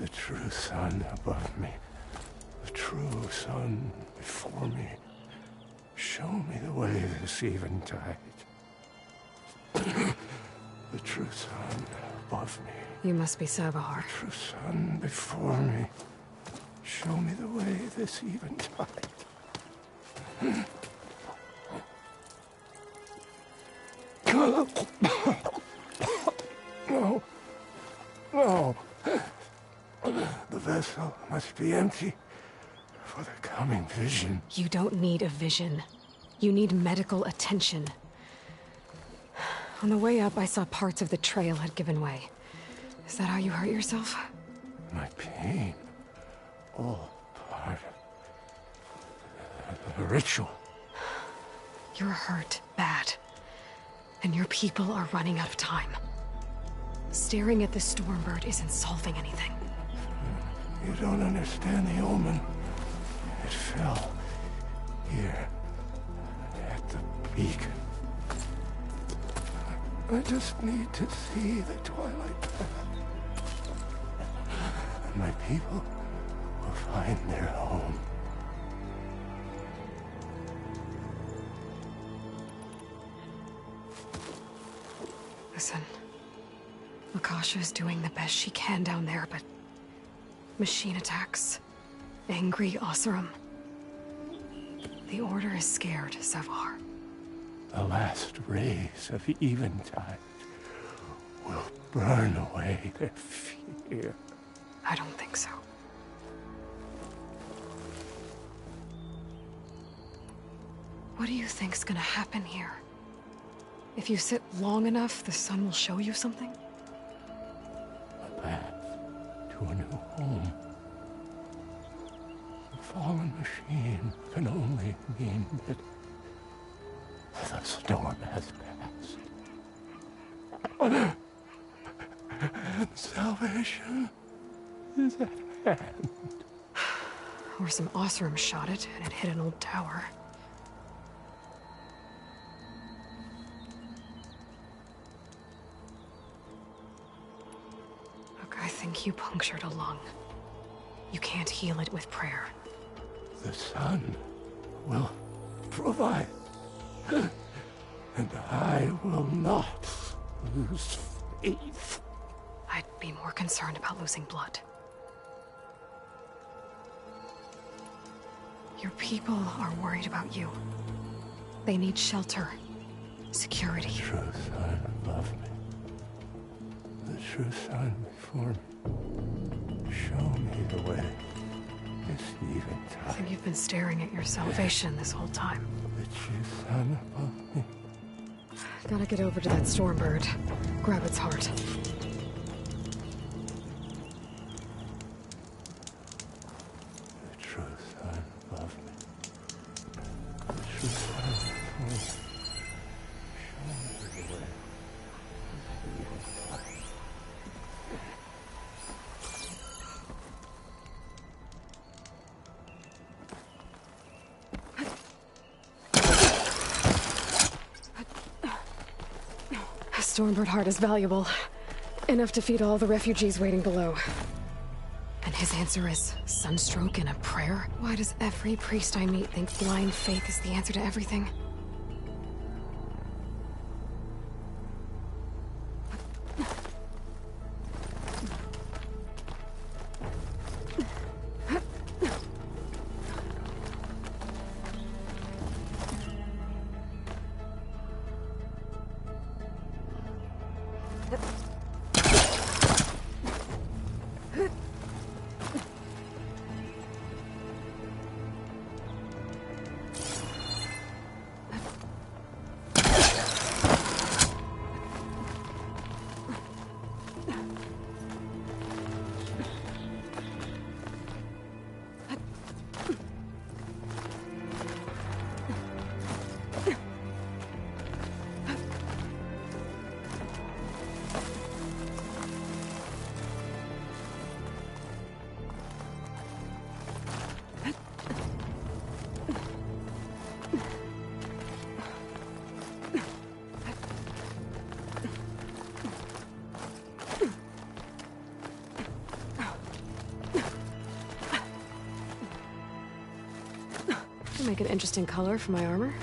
The true sun above me, the true sun before me. Show me the way this eventide. The true sun above me. You must be Savahar. The true sun before me. Show me the way this eventide. No. No. The vessel must be empty for the coming vision. You don't need a vision. You need medical attention. On the way up, I saw parts of the trail had given way. Is that how you hurt yourself? My pain. All part of the ritual. You're hurt bad. And your people are running out of time. Staring at the Stormbird isn't solving anything. You don't understand the omen. It fell here at the beacon. I just need to see the twilight path. And my people will find their home. Listen, Makasha is doing the best she can down there, but machine attacks, angry Oseram. The Order is scared, Savahar. The last rays of eventide will burn away their fear. I don't think so. What do you think's gonna happen here? If you sit long enough, the sun will show you something? A path to a new home. The fallen machine can only mean that the storm has passed. And salvation is at hand. Or some Oseram shot it, and it hit an old tower. Look, I think you punctured a lung. You can't heal it with prayer. The sun will provide. And I will not lose faith. I'd be more concerned about losing blood. Your people are worried about you. They need shelter, security. The true sun above me. The true sun before me. Show me the way. This eventide. I think you've been staring at your salvation this whole time. The true sun above me. Gotta get over to that Stormbird. Grab its heart. The true sun above me. The true sun before me. Show me the way. Stormbird heart is valuable. Enough to feed all the refugees waiting below. And his answer is sunstroke and a prayer? Why does every priest I meet think blind faith is the answer to everything? will make an interesting color for my armor.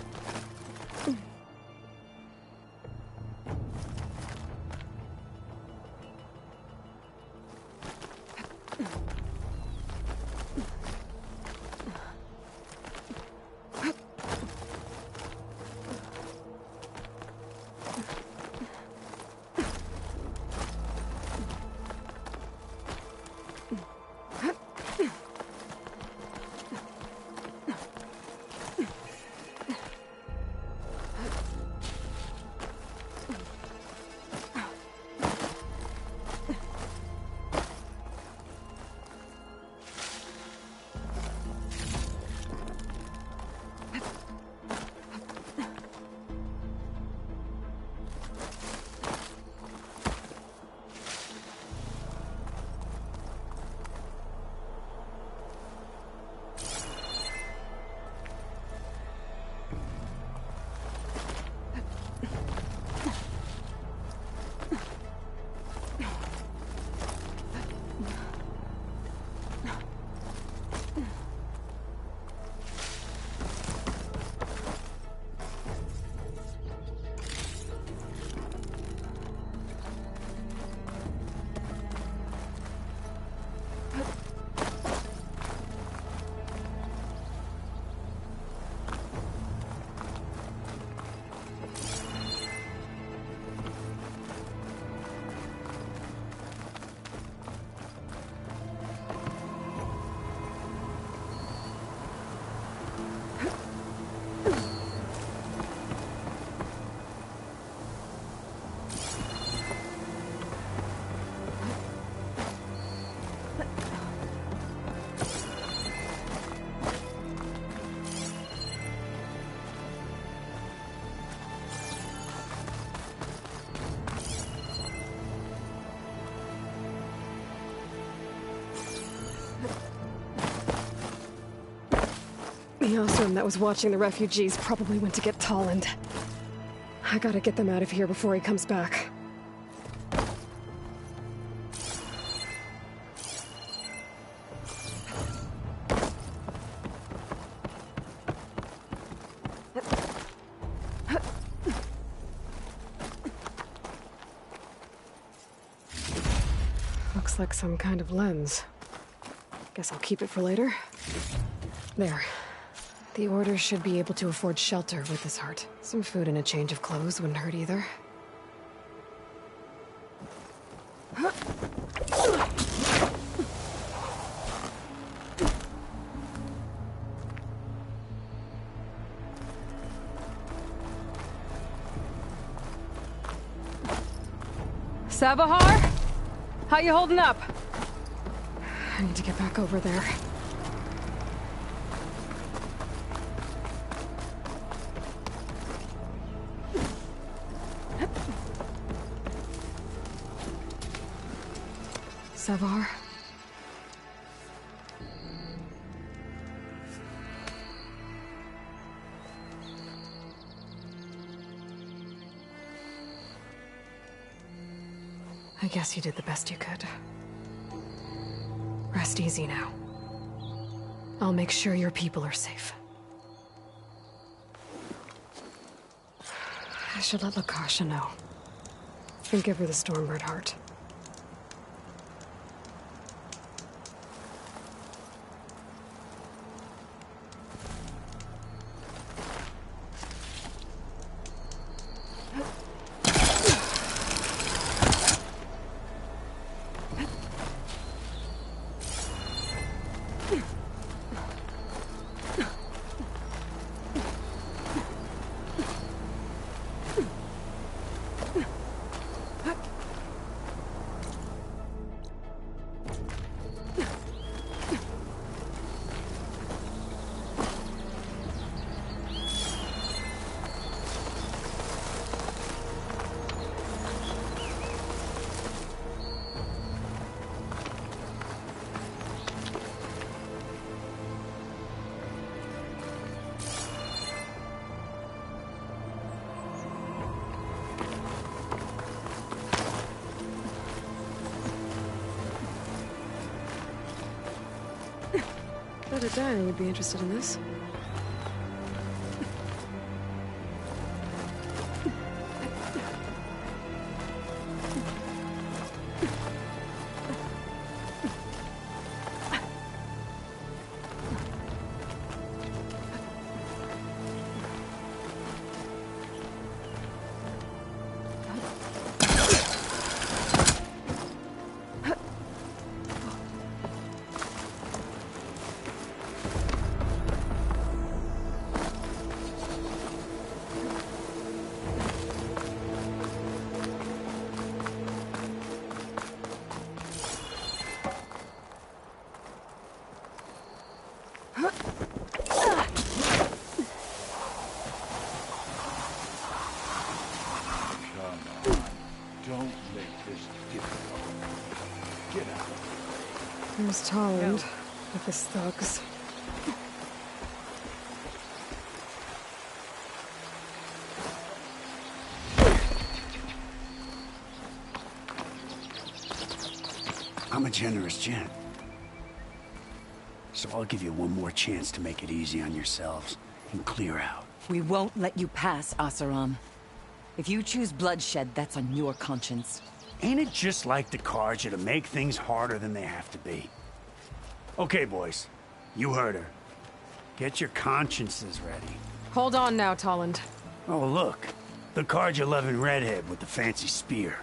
The Osram that was watching the refugees probably went to get Tolland. I gotta get them out of here before he comes back. Looks like some kind of lens. Guess I'll keep it for later. There. The Order should be able to afford shelter with this heart. Some food and a change of clothes wouldn't hurt either. Savahar? How you holding up? I need to get back over there. Savar? I guess you did the best you could. Rest easy now. I'll make sure your people are safe. I should let Lakasha know. And give her the Stormbird heart. Bet a Diana would be interested in this. Don't make this difficult. Get out. There's Tolland with his thugs. I'm a generous gent. So I'll give you one more chance to make it easy on yourselves and clear out. We won't let you pass, Asaram. If you choose bloodshed, that's on your conscience. Ain't it just like the Carja to make things harder than they have to be? Okay, boys. You heard her. Get your consciences ready. Hold on now, Tolland. Oh, look. The Carja-loving redhead with the fancy spear.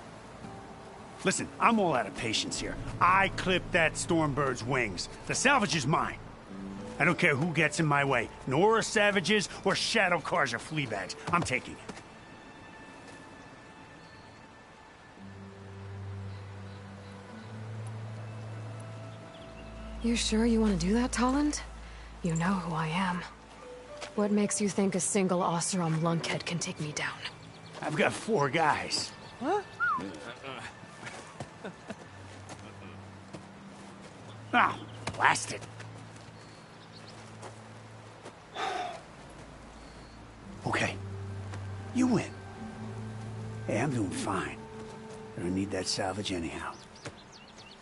Listen, I'm all out of patience here. I clipped that Stormbird's wings. The salvage is mine. I don't care who gets in my way. Nora savages or Shadow Carja fleabags. I'm taking it. You sure you want to do that, Tolland? You know who I am. What makes you think a single Oseram lunkhead can take me down? I've got 4 guys. Huh? Ah, blast it. Okay. You win. Hey, I'm doing fine. I don't need that salvage anyhow.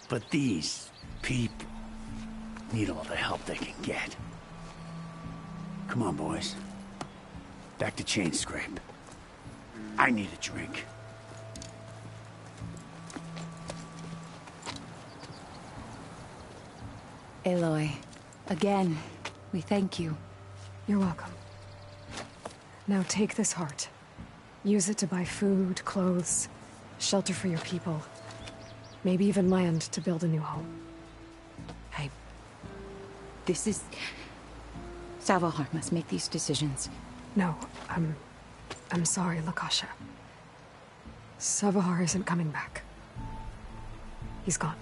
But these people need all the help they can get. Come on, boys. Back to Chain Scrape. I need a drink. Aloy, again, we thank you. You're welcome. Now take this heart. Use it to buy food, clothes, shelter for your people. Maybe even land to build a new home. This is... Savahar must make these decisions. No, I'm sorry, Lakasha. Savahar isn't coming back. He's gone.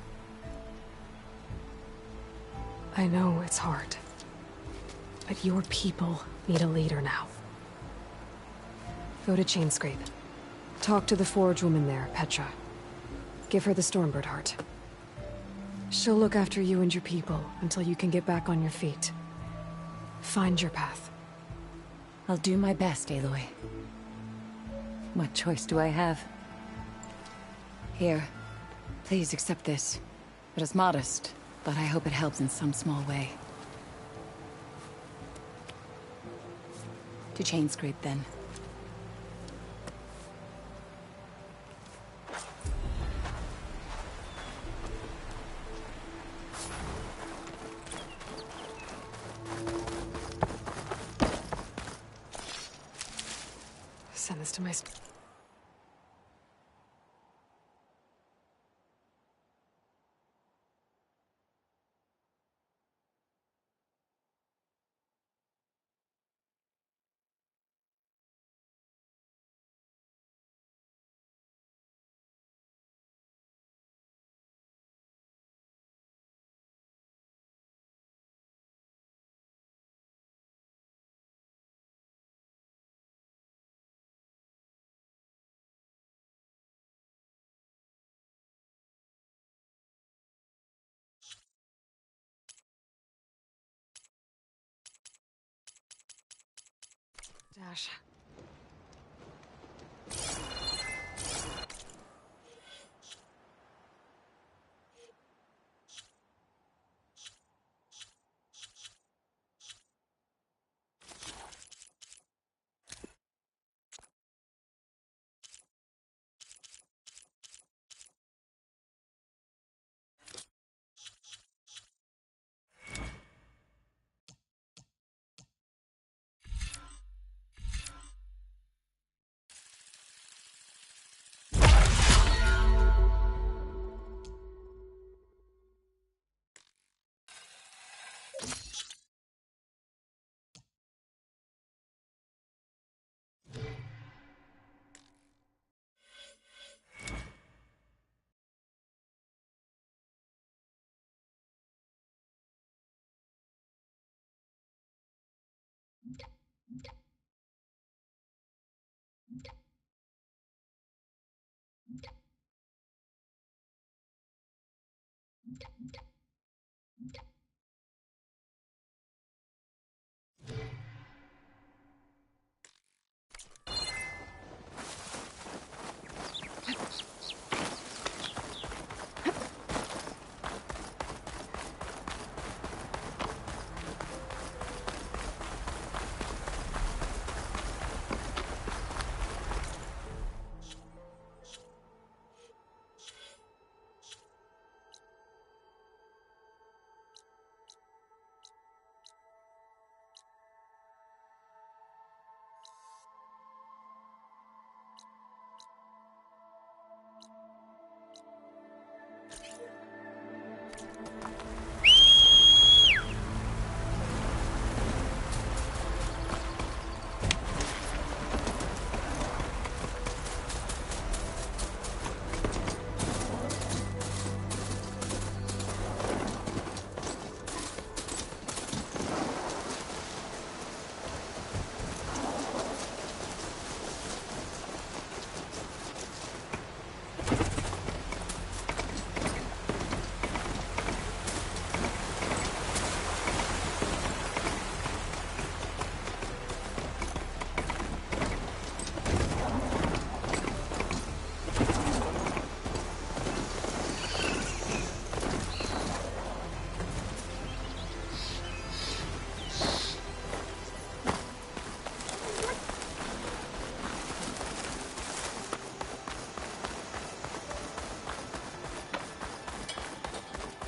I know it's hard, but your people need a leader now. Go to Chainscrape. Talk to the forge woman there, Petra. Give her the Stormbird heart. She'll look after you and your people until you can get back on your feet. Find your path. I'll do my best, Aloy. What choice do I have? Here, please accept this. It is modest, but I hope it helps in some small way. To Chainscrape, then. Send this to my... Dash.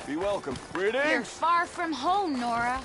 Be welcome. Greetings. You're far from home, Nora.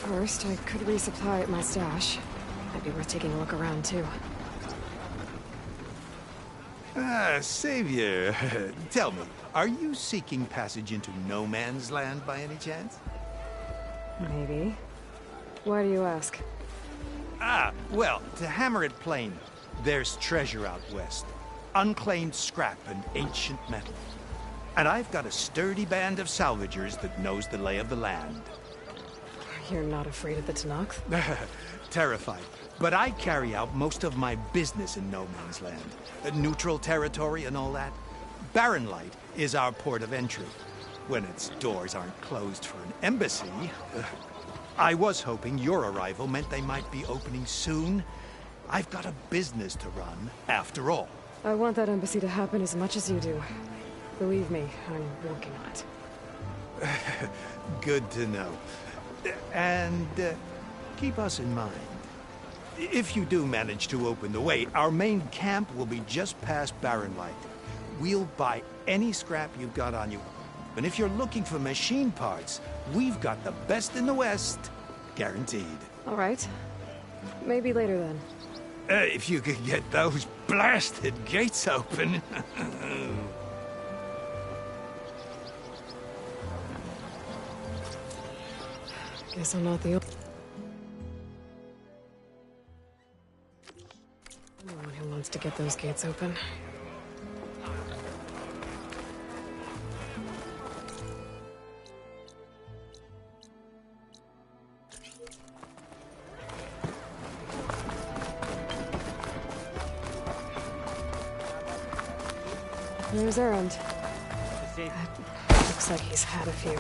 First, I could resupply at my stash. Might be worth taking a look around, too. Savior, tell me, are you seeking passage into no man's land by any chance? Maybe. Why do you ask? Well, to hammer it plain, there's treasure out west. Unclaimed scrap and ancient metal. And I've got a sturdy band of salvagers that knows the lay of the land. You're not afraid of the Tanakh? Terrified. But I carry out most of my business in no man's land. Neutral territory and all that. Barren Light is our port of entry. When its doors aren't closed for an embassy. I was hoping your arrival meant they might be opening soon. I've got a business to run, after all. I want that embassy to happen as much as you do. Believe me, I'm working on it. Good to know. And keep us in mind. If you do manage to open the way, our main camp will be just past Barren Light. We'll buy any scrap you've got on you. And if you're looking for machine parts, we've got the best in the West. Guaranteed. All right. Maybe later then. If you could get those blasted gates open. Guess I'm not the only one who wants to get those gates open. There's Errand. Looks like he's had a few.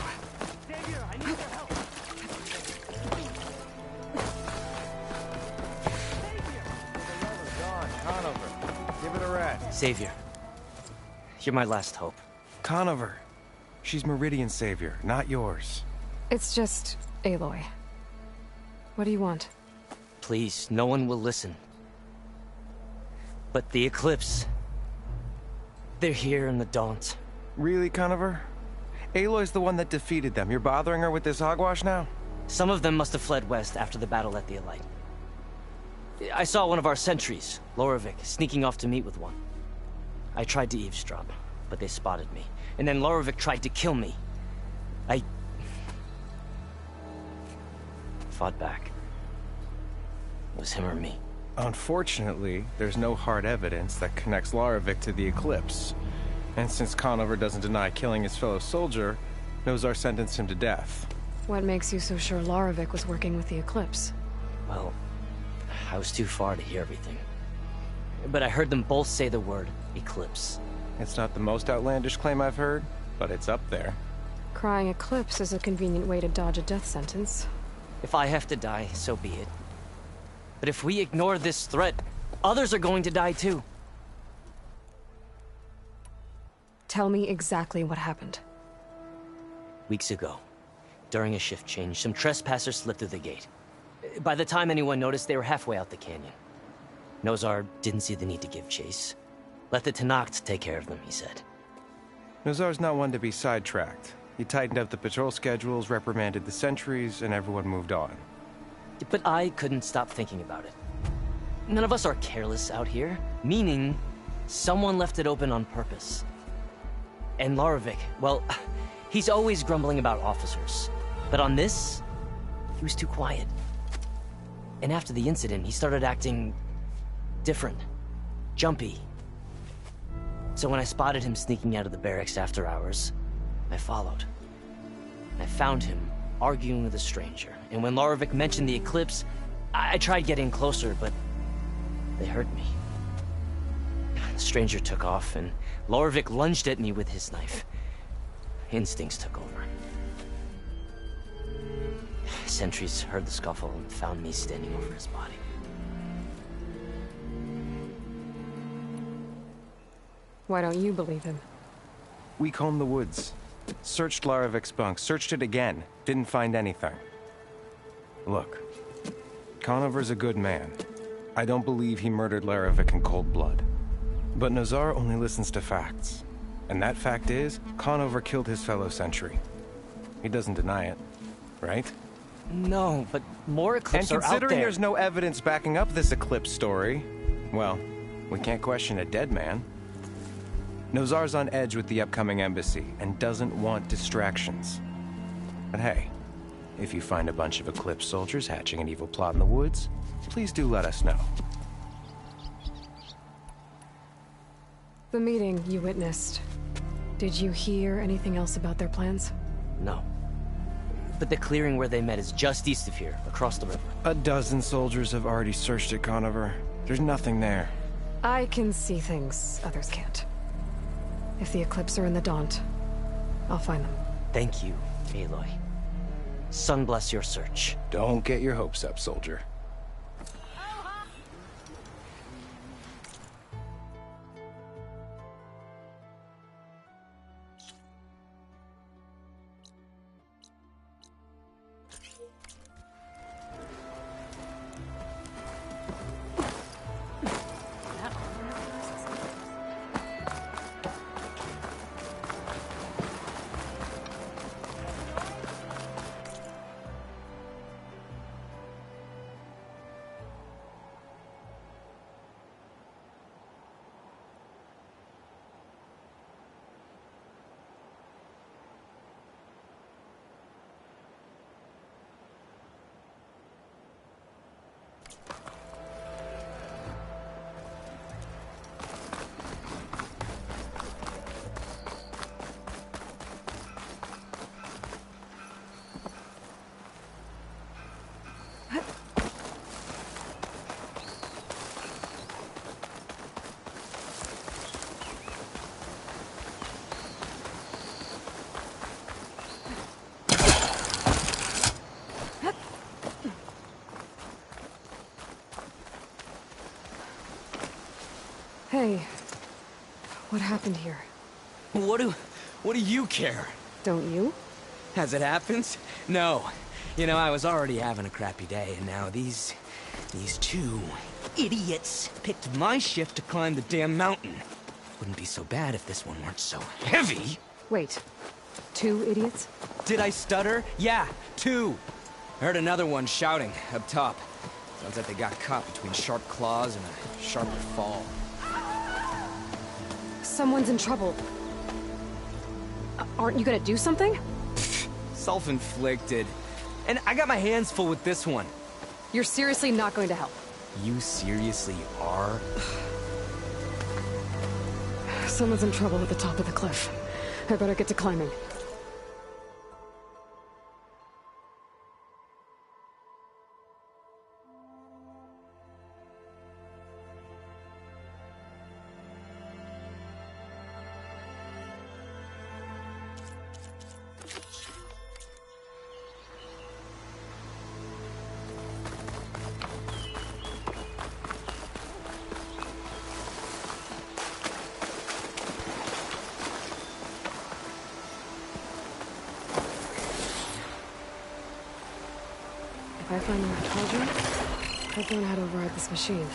Savior, you're my last hope. Conover. She's Meridian's savior, not yours. It's just Aloy. What do you want? Please, no one will listen. But the Eclipse... they're here in the Daunt. Really, Conover? Aloy's the one that defeated them. You're bothering her with this hogwash now? Some of them must have fled west after the battle at the Elite. I saw one of our sentries, Loravik, sneaking off to meet with one. I tried to eavesdrop, but they spotted me. And then Loravik tried to kill me. I... fought back. It was him or me. Unfortunately, there's no hard evidence that connects Loravik to the Eclipse. And since Conover doesn't deny killing his fellow soldier, Nozar sentenced him to death. What makes you so sure Loravik was working with the Eclipse? Well, I was too far to hear everything. But I heard them both say the word Eclipse. It's not the most outlandish claim I've heard, but it's up there. Crying Eclipse is a convenient way to dodge a death sentence. If I have to die, so be it. But if we ignore this threat, others are going to die too. Tell me exactly what happened. Weeks ago, during a shift change, some trespassers slipped through the gate. By the time anyone noticed, they were halfway out the canyon. Nozar didn't see the need to give chase. Let the Tanakh take care of them, he said. Nozar's not one to be sidetracked. He tightened up the patrol schedules, reprimanded the sentries, and everyone moved on. But I couldn't stop thinking about it. None of us are careless out here, meaning someone left it open on purpose. And Loravik, well, he's always grumbling about officers. But on this, he was too quiet. And after the incident, he started acting different, jumpy. So when I spotted him sneaking out of the barracks after hours, I followed. I found him arguing with a stranger. And when Loravik mentioned the Eclipse, I tried getting closer, but they heard me. The stranger took off, and Loravik lunged at me with his knife. Instincts took over. Sentries heard the scuffle and found me standing over his body. Why don't you believe him? We combed the woods. Searched Laravik's bunk, searched it again. Didn't find anything. Look, Conover's a good man. I don't believe he murdered Laravik in cold blood. But Nozar only listens to facts. And that fact is, Conover killed his fellow sentry. He doesn't deny it, right? No, but more Eclipse are out there. And considering there's no evidence backing up this Eclipse story, well, we can't question a dead man. Nozar's on edge with the upcoming embassy and doesn't want distractions. But hey, if you find a bunch of Eclipse soldiers hatching an evil plot in the woods, please do let us know. The meeting you witnessed. Did you hear anything else about their plans? No. But the clearing where they met is just east of here, across the river. A dozen soldiers have already searched it, Conover. There's nothing there. I can see things others can't. If the Eclipse are in the Daunt, I'll find them. Thank you, Aloy. Sun bless your search. Don't get your hopes up, soldier. Hey, what happened here? What do you care? Don't you? As it happens? No. You know, I was already having a crappy day, and now these two idiots picked my shift to climb the damn mountain. Wouldn't be so bad if this one weren't so heavy. Wait, 2 idiots? Did I stutter? Yeah, 2. I heard another one shouting up top. Sounds like they got caught between sharp claws and a sharper fall. Someone's in trouble. Aren't you gonna do something? Self-inflicted. And I got my hands full with this one. You're seriously not going to help? You seriously are? Someone's in trouble at the top of the cliff. I better get to climbing. If I find the cauldron, I'll learn how to override this machine.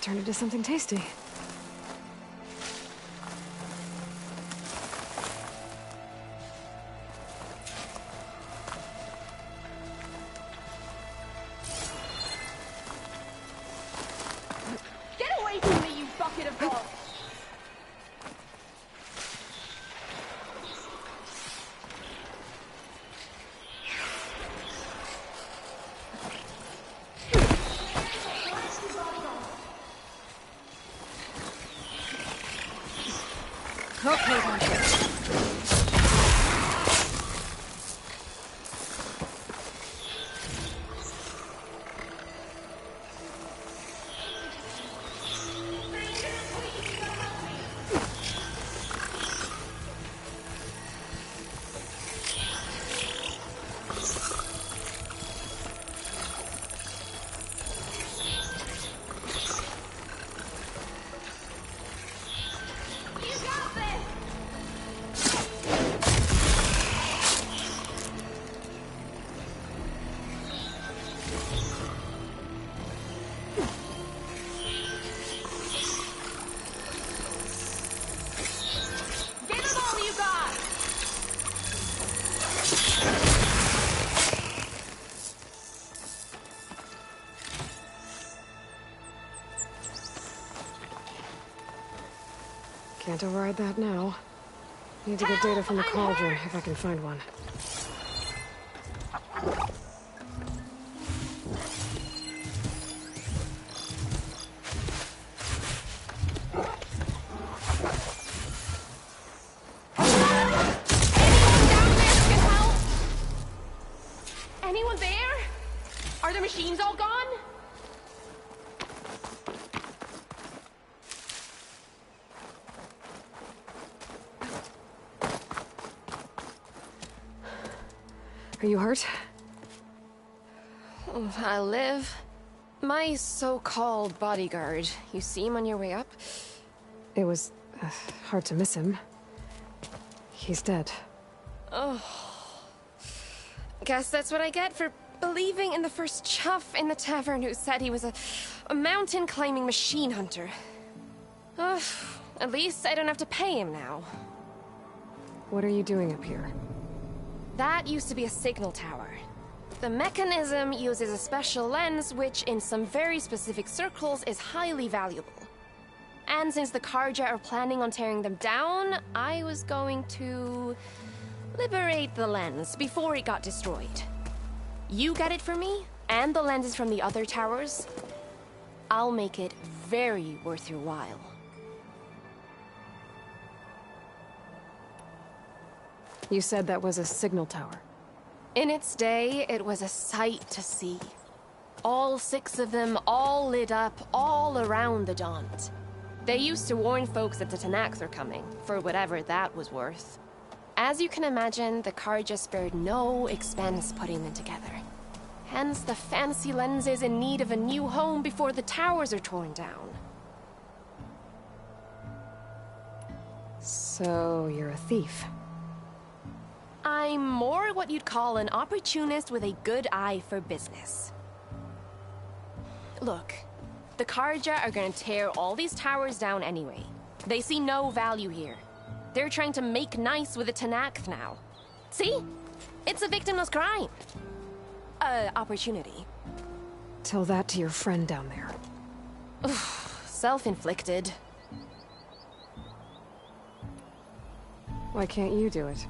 turn into something tasty. Get away from me, you bucket of balls! Okay, then. Can't override that now. Need to get data from the cauldron, if I can find one. Anyone there? Are the machines all gone? Are you hurt? I'll live. My so-called bodyguard. You see him on your way up? It was hard to miss him. He's dead. Oh. Guess that's what I get for believing in the first chuff in the tavern who said he was a mountain-climbing machine hunter. At least I don't have to pay him now. What are you doing up here? That used to be a signal tower. The mechanism uses a special lens which, in some very specific circles, is highly valuable. And since the Karja are planning on tearing them down, I was going to liberate the lens before it got destroyed. You get it for me, and the lenses from the other towers. I'll make it very worth your while. You said that was a signal tower. In its day, it was a sight to see. All 6 of them, all lit up, all around the Daunt. They used to warn folks that the Tanakhs are coming, for whatever that was worth. As you can imagine, the Karja spared no expense putting them together. Hence the fancy lenses in need of a new home before the towers are torn down. So, you're a thief. I'm more what you'd call an opportunist with a good eye for business. Look, the Karja are gonna tear all these towers down anyway. They see no value here. They're trying to make nice with the Tanakh now. See? It's a victimless crime. Opportunity. Tell that to your friend down there. Self-inflicted. Why can't you do it?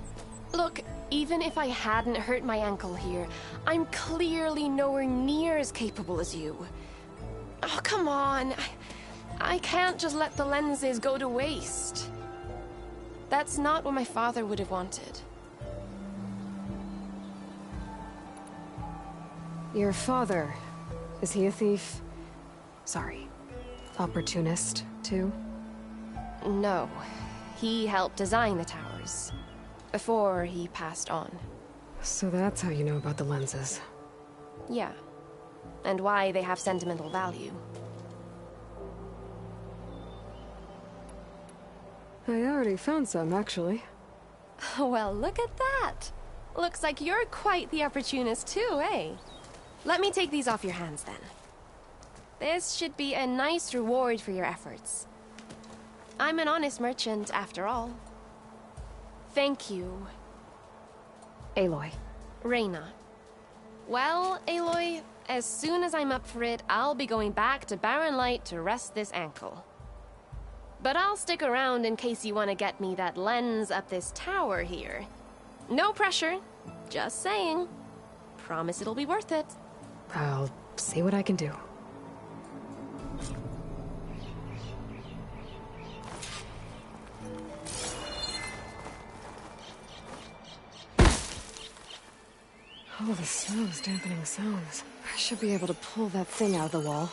Look, even if I hadn't hurt my ankle here, I'm clearly nowhere near as capable as you. Oh, come on. I can't just let the lenses go to waste. That's not what my father would have wanted. Your father, is he a thief? Sorry, opportunist, too? No. He helped design the towers. Before he passed on. So that's how you know about the lenses. Yeah. And why they have sentimental value. I already found some, actually. Well, look at that. Looks like you're quite the opportunist too, eh? Let me take these off your hands then. This should be a nice reward for your efforts. I'm an honest merchant, after all. Thank you. Aloy. Reyna. Well, Aloy, as soon as I'm up for it, I'll be going back to Barren Light to rest this ankle. But I'll stick around in case you want to get me that lens up this tower here. No pressure. Just saying. Promise it'll be worth it. I'll see what I can do. Oh, the snow's dampening sounds. I should be able to pull that thing out of the wall.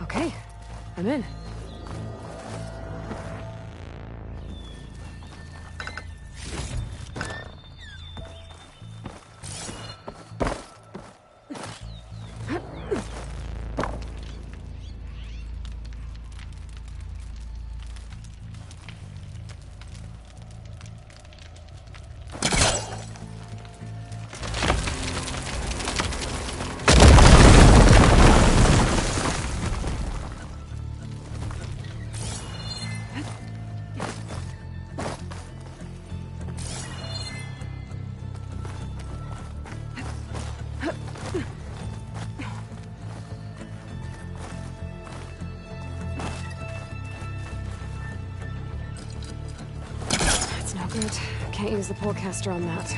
Okay, I'm in. Good. Can't use the pullcaster on that.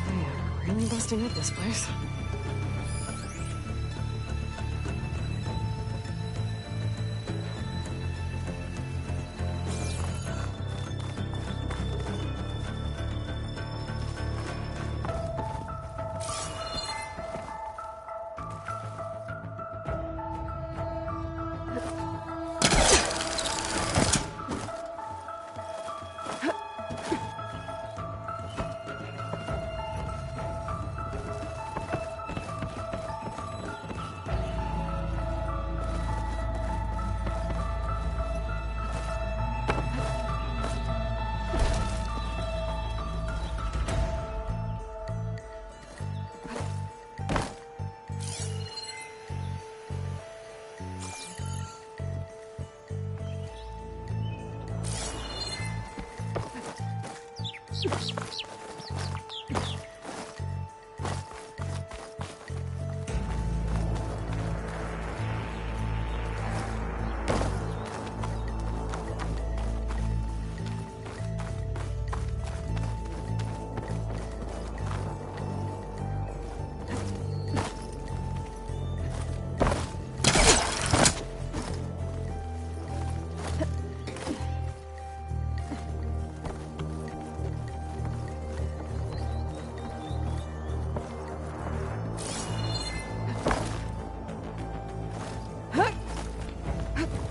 They are really busting up this place.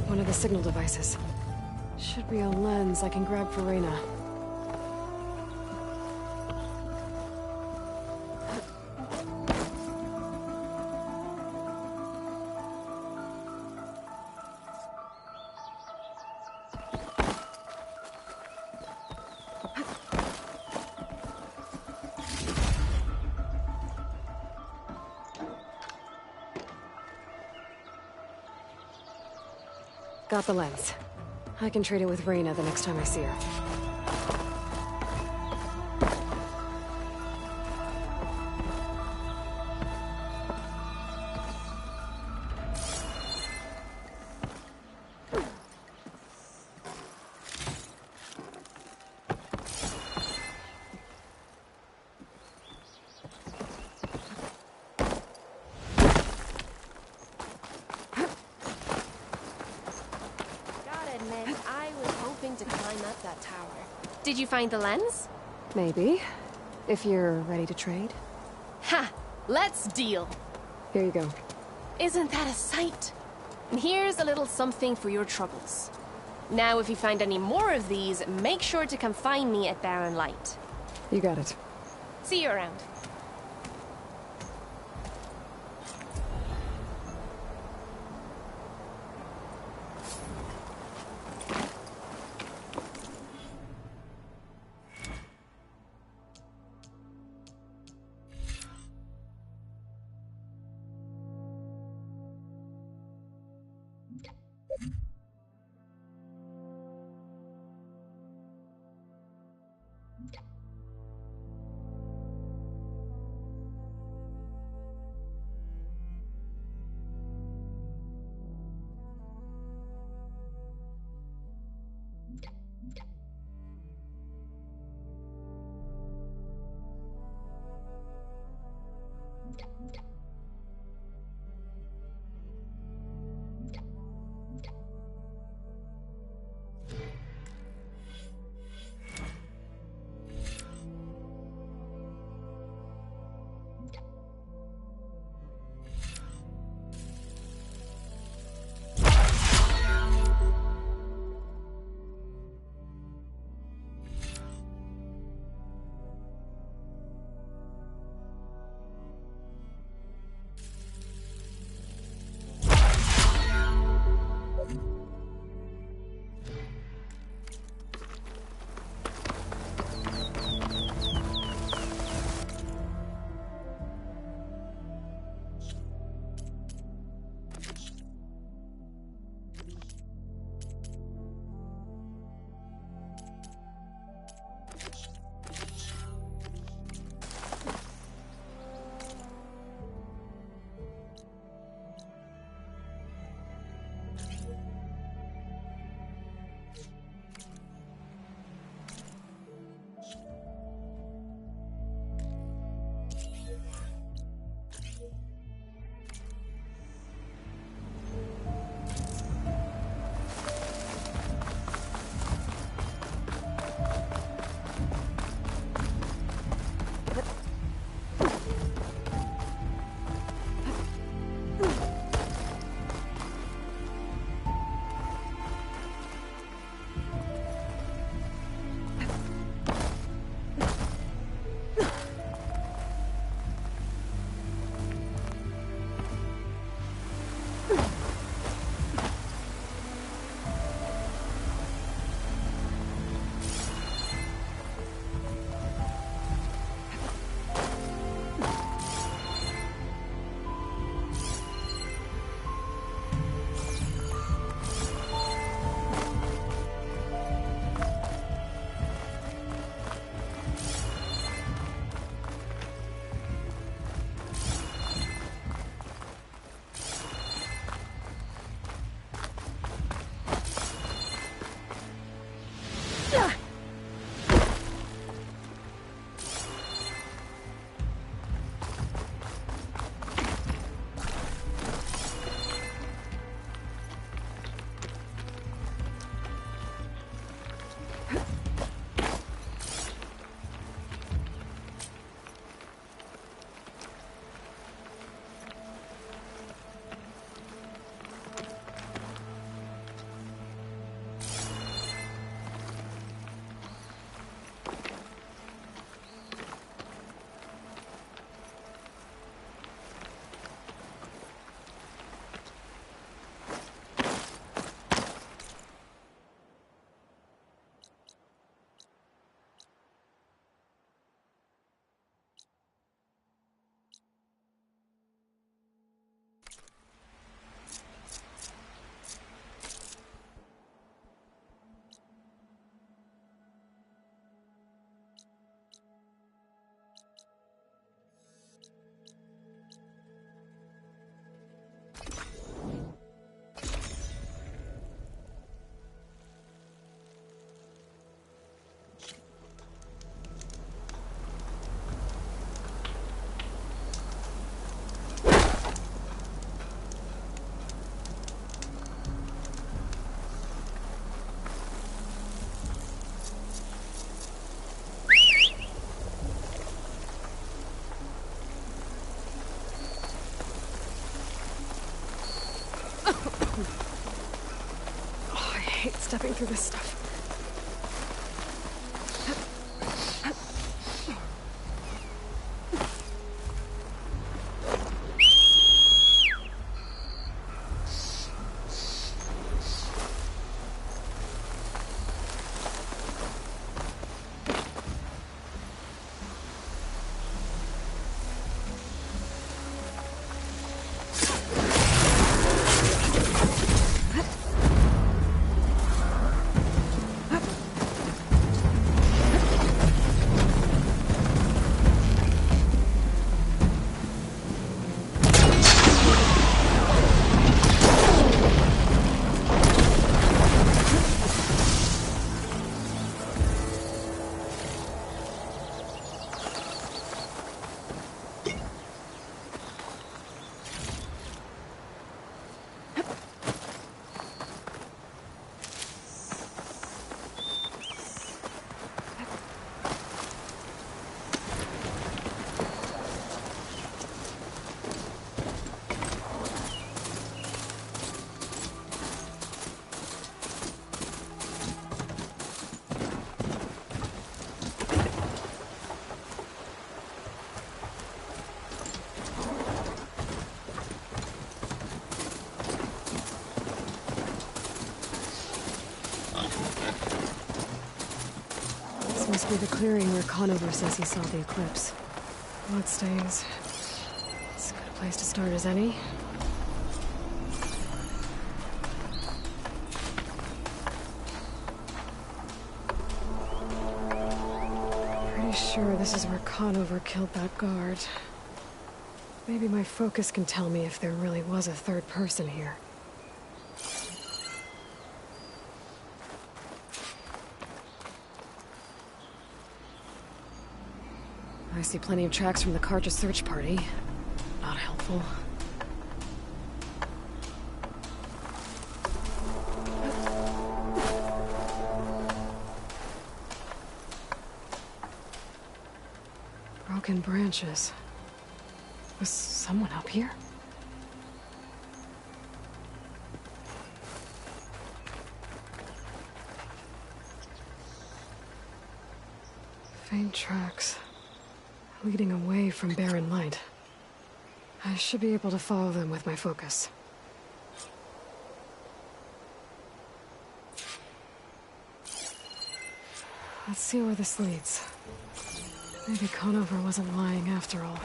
One of the signal devices. Should be a lens I can grab for Reyna. Got the lens. I can trade it with Reyna the next time I see her. To climb up that tower. Did you find the lens? Maybe. If you're ready to trade. Ha! Let's deal! Here you go. Isn't that a sight? And here's a little something for your troubles. Now, if you find any more of these, make sure to come find me at Barren Light. You got it. See you around. stepping through this stuff. Must be the clearing where Conover says he saw the eclipse. Bloodstains. It's a good place to start as any. Pretty sure this is where Conover killed that guard. Maybe my focus can tell me if there really was a third person here. I see plenty of tracks from the Karja search party. Not helpful. Broken branches. Was someone up here? Faint tracks. Leading away from barren light. I should be able to follow them with my focus. Let's see where this leads. Maybe Conover wasn't lying after all.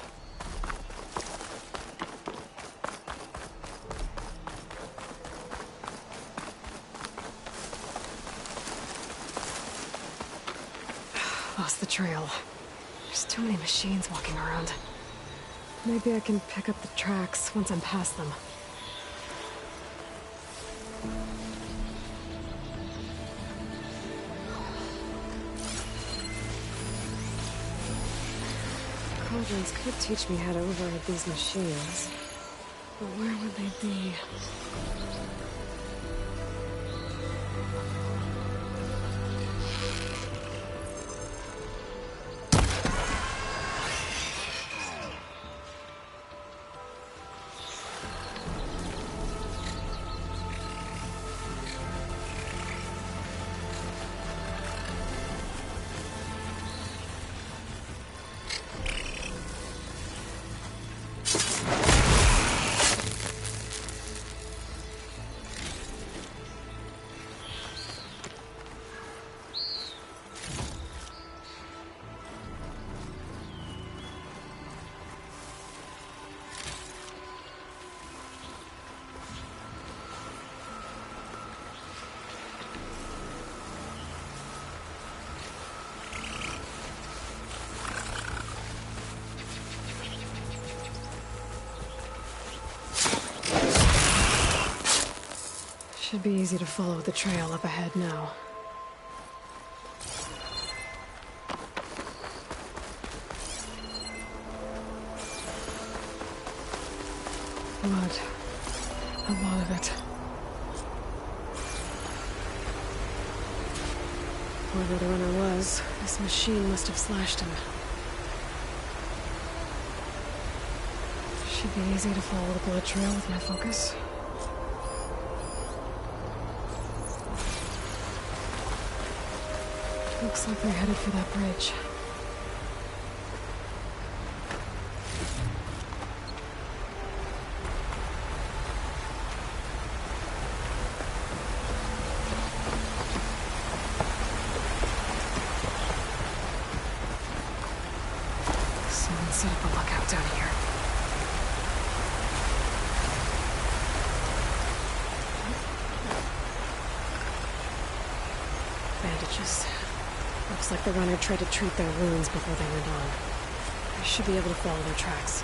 Lost the trail. There's too many machines walking around. Maybe I can pick up the tracks once I'm past them. Cauldrons could teach me how to override these machines. But where would they be? Should be easy to follow the trail up ahead now. Blood. A lot of it. Whoever the runner was, this machine must have slashed him. Should be easy to follow the blood trail with my focus. Looks like they're headed for that bridge. Someone set up a lookout down here. Bandages. Looks like the runner tried to treat their wounds before they went on. I should be able to follow their tracks.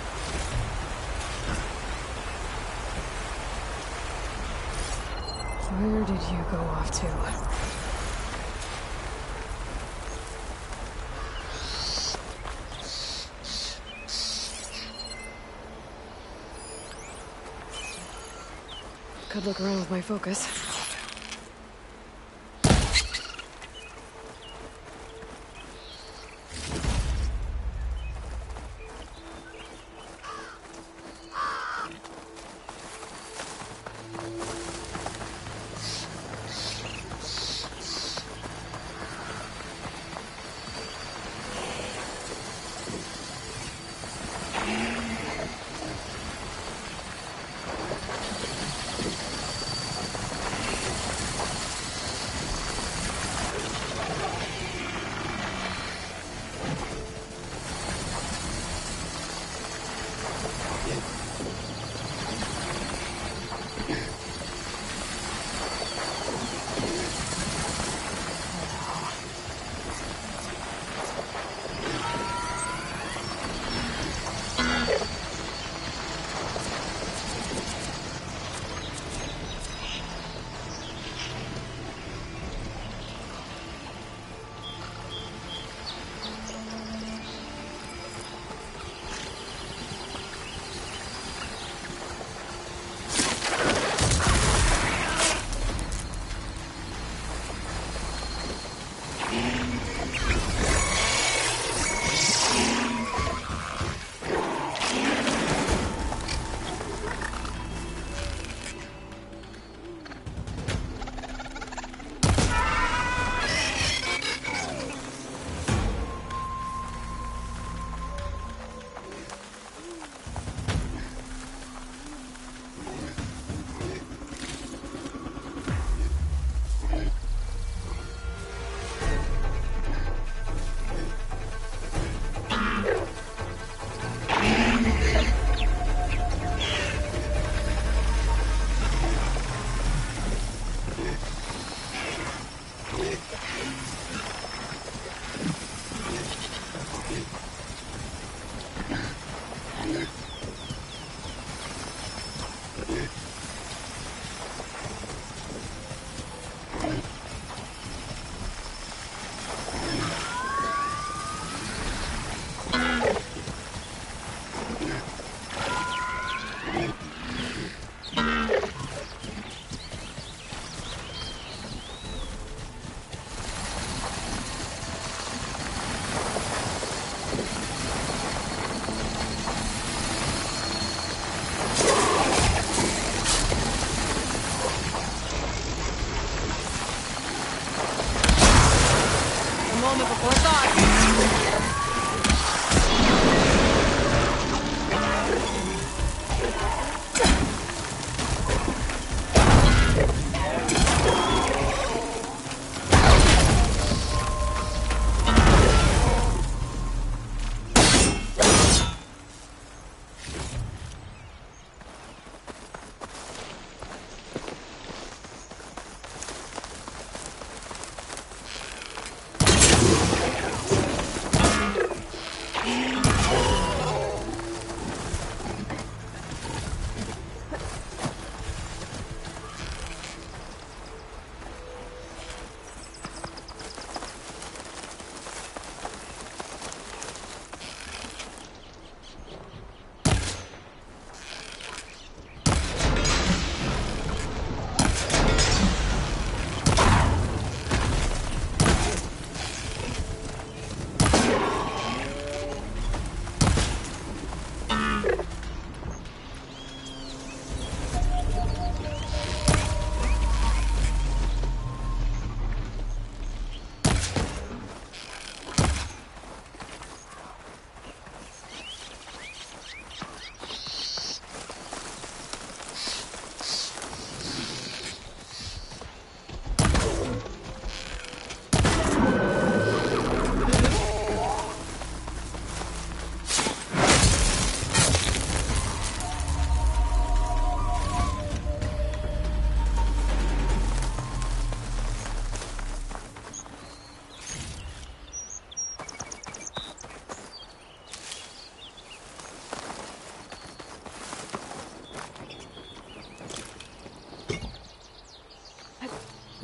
Where did you go off to? Could look around with my focus.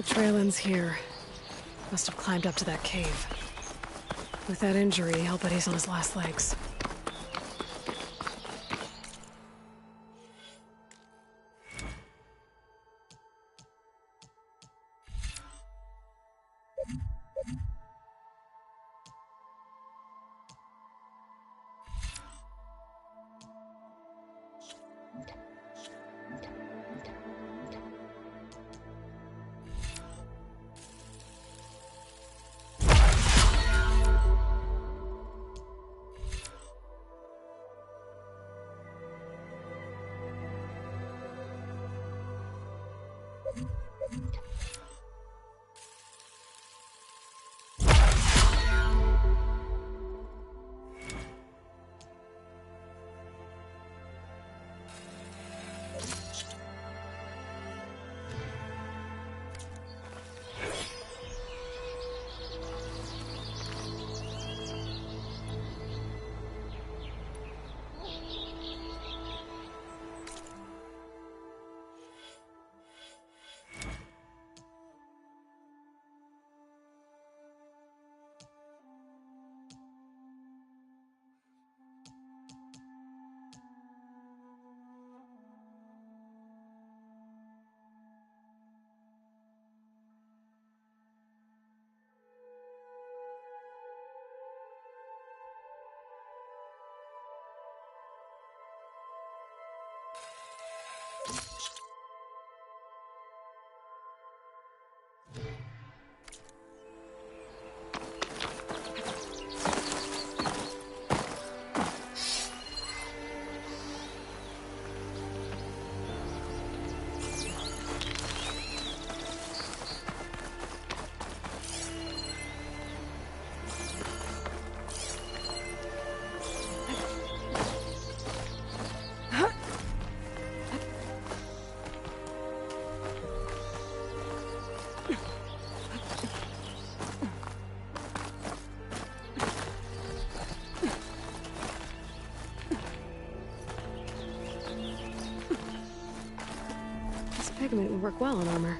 The trail ends here. Must have climbed up to that cave. With that injury, I'll bet he's on his last legs. Pigment would work well on armor.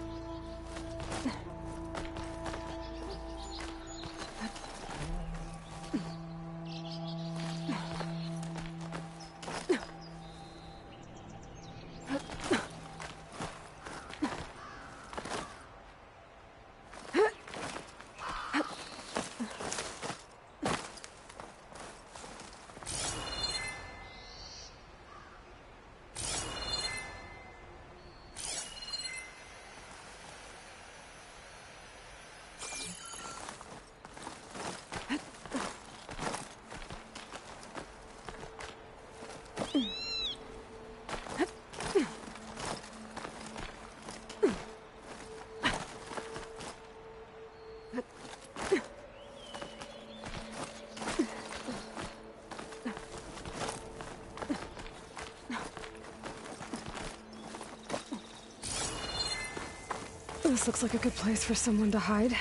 This looks like a good place for someone to hide.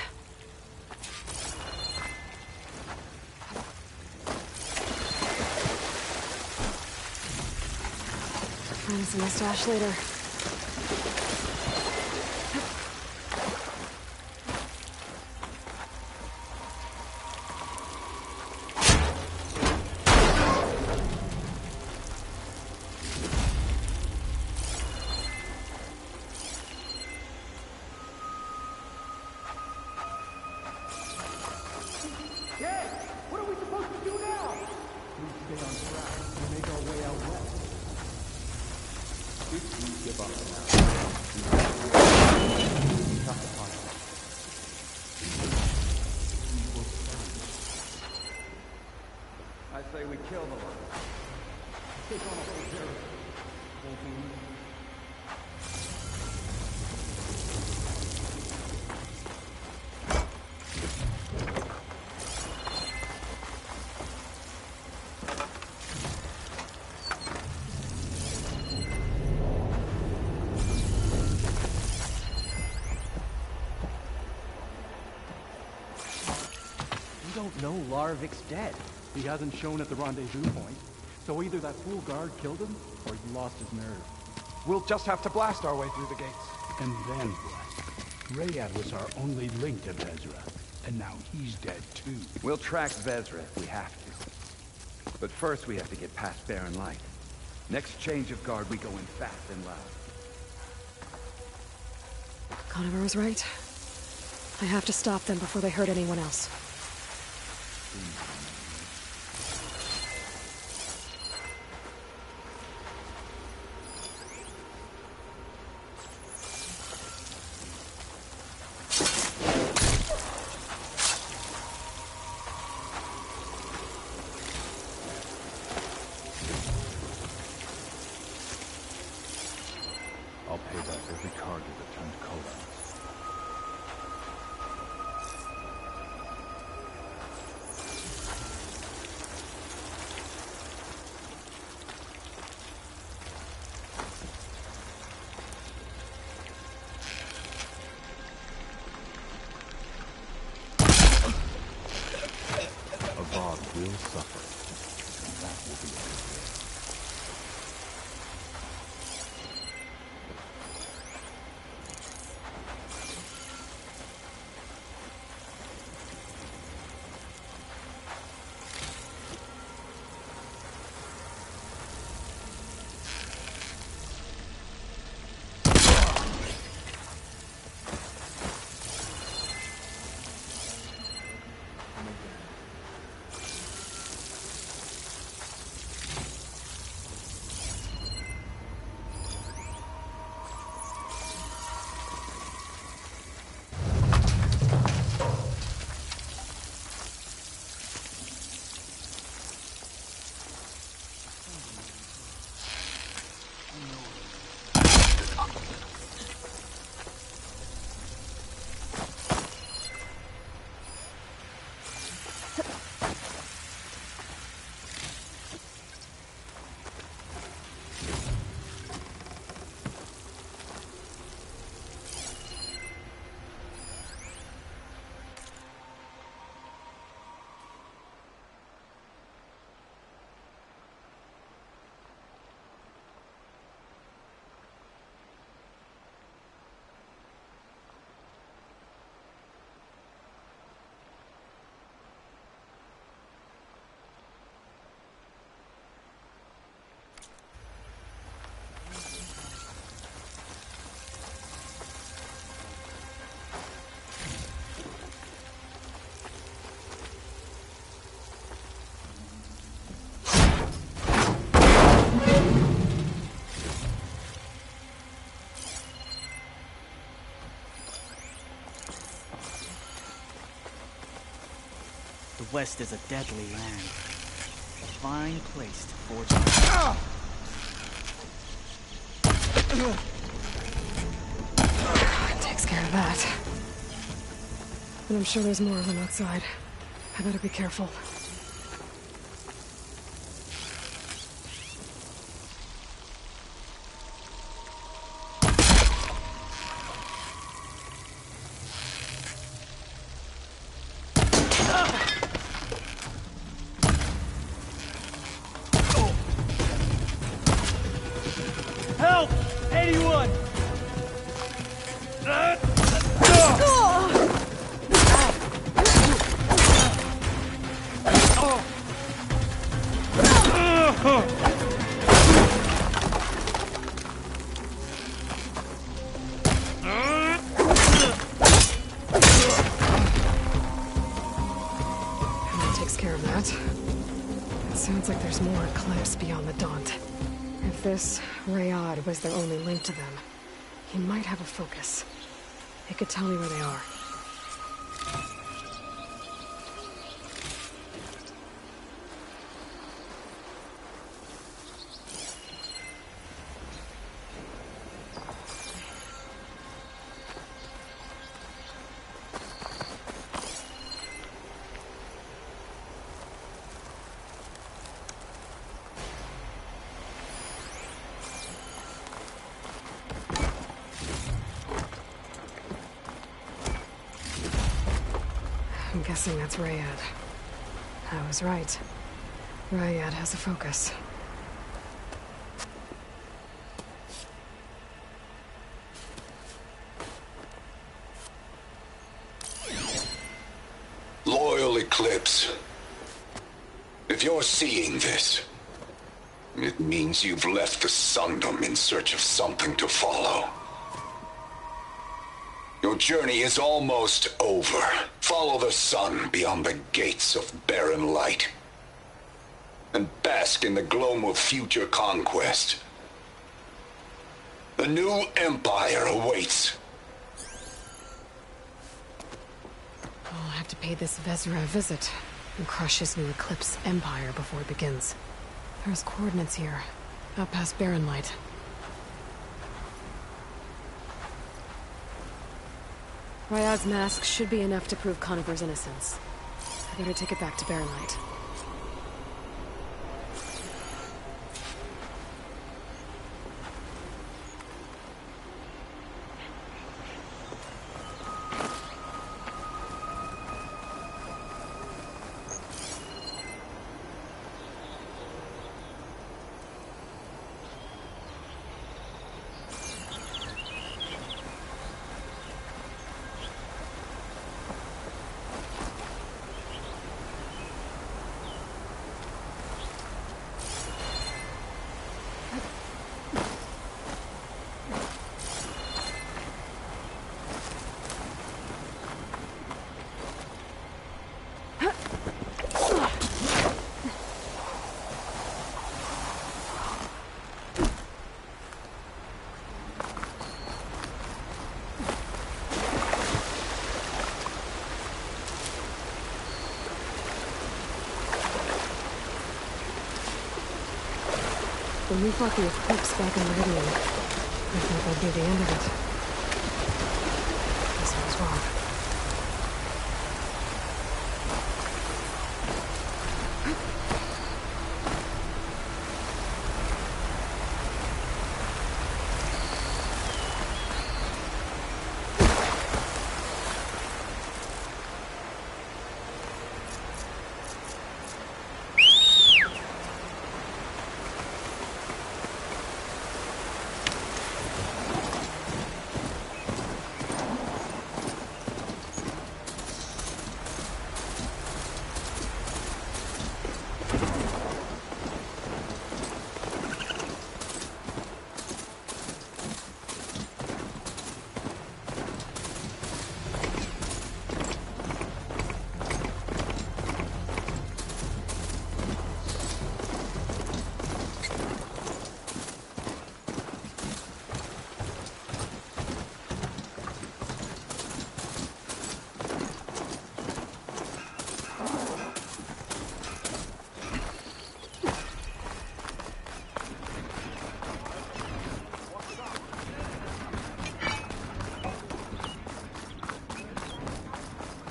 Find some stash later. don't know Larovic's dead. He hasn't shown at the rendezvous point. So either that fool guard killed him, or he lost his nerve. We'll just have to blast our way through the gates. And then what? Rayad was our only link to Vezra, and now he's dead too. We'll track Vezra if we have to. But first we have to get past Barren Light. Next change of guard, we go in fast and loud. Conover was right. I have to stop them before they hurt anyone else. I'll pay back every target that turned color. Avad will suffer, and that will be a good day. The West is a deadly land. A fine place to forge on. Takes care of that. And I'm sure there's more of them outside. I better be careful. Help! Anyone! That takes care of that. It sounds like there's more cliffs beyond the Daunt. If this Rayad was their only link to them, he might have a focus. He could tell me where they are. I'm guessing that's Rayad. I was right. Rayad has a focus. eclipse. If you're seeing this, it means you've left the Sundom in search of something to follow. Your journey is almost over. Follow the sun beyond the gates of barren light, and bask in the gloam of future conquest. The new empire awaits. I'll have to pay this Vezra a visit and crush his new Eclipse empire before it begins. There's coordinates here, out past Barren Light. Ryad's mask should be enough to prove Conover's innocence. I better take it back to Barren Light. When we fought the Eclipse back in Meridian, I thought that'd be the end of it. Guess I was wrong.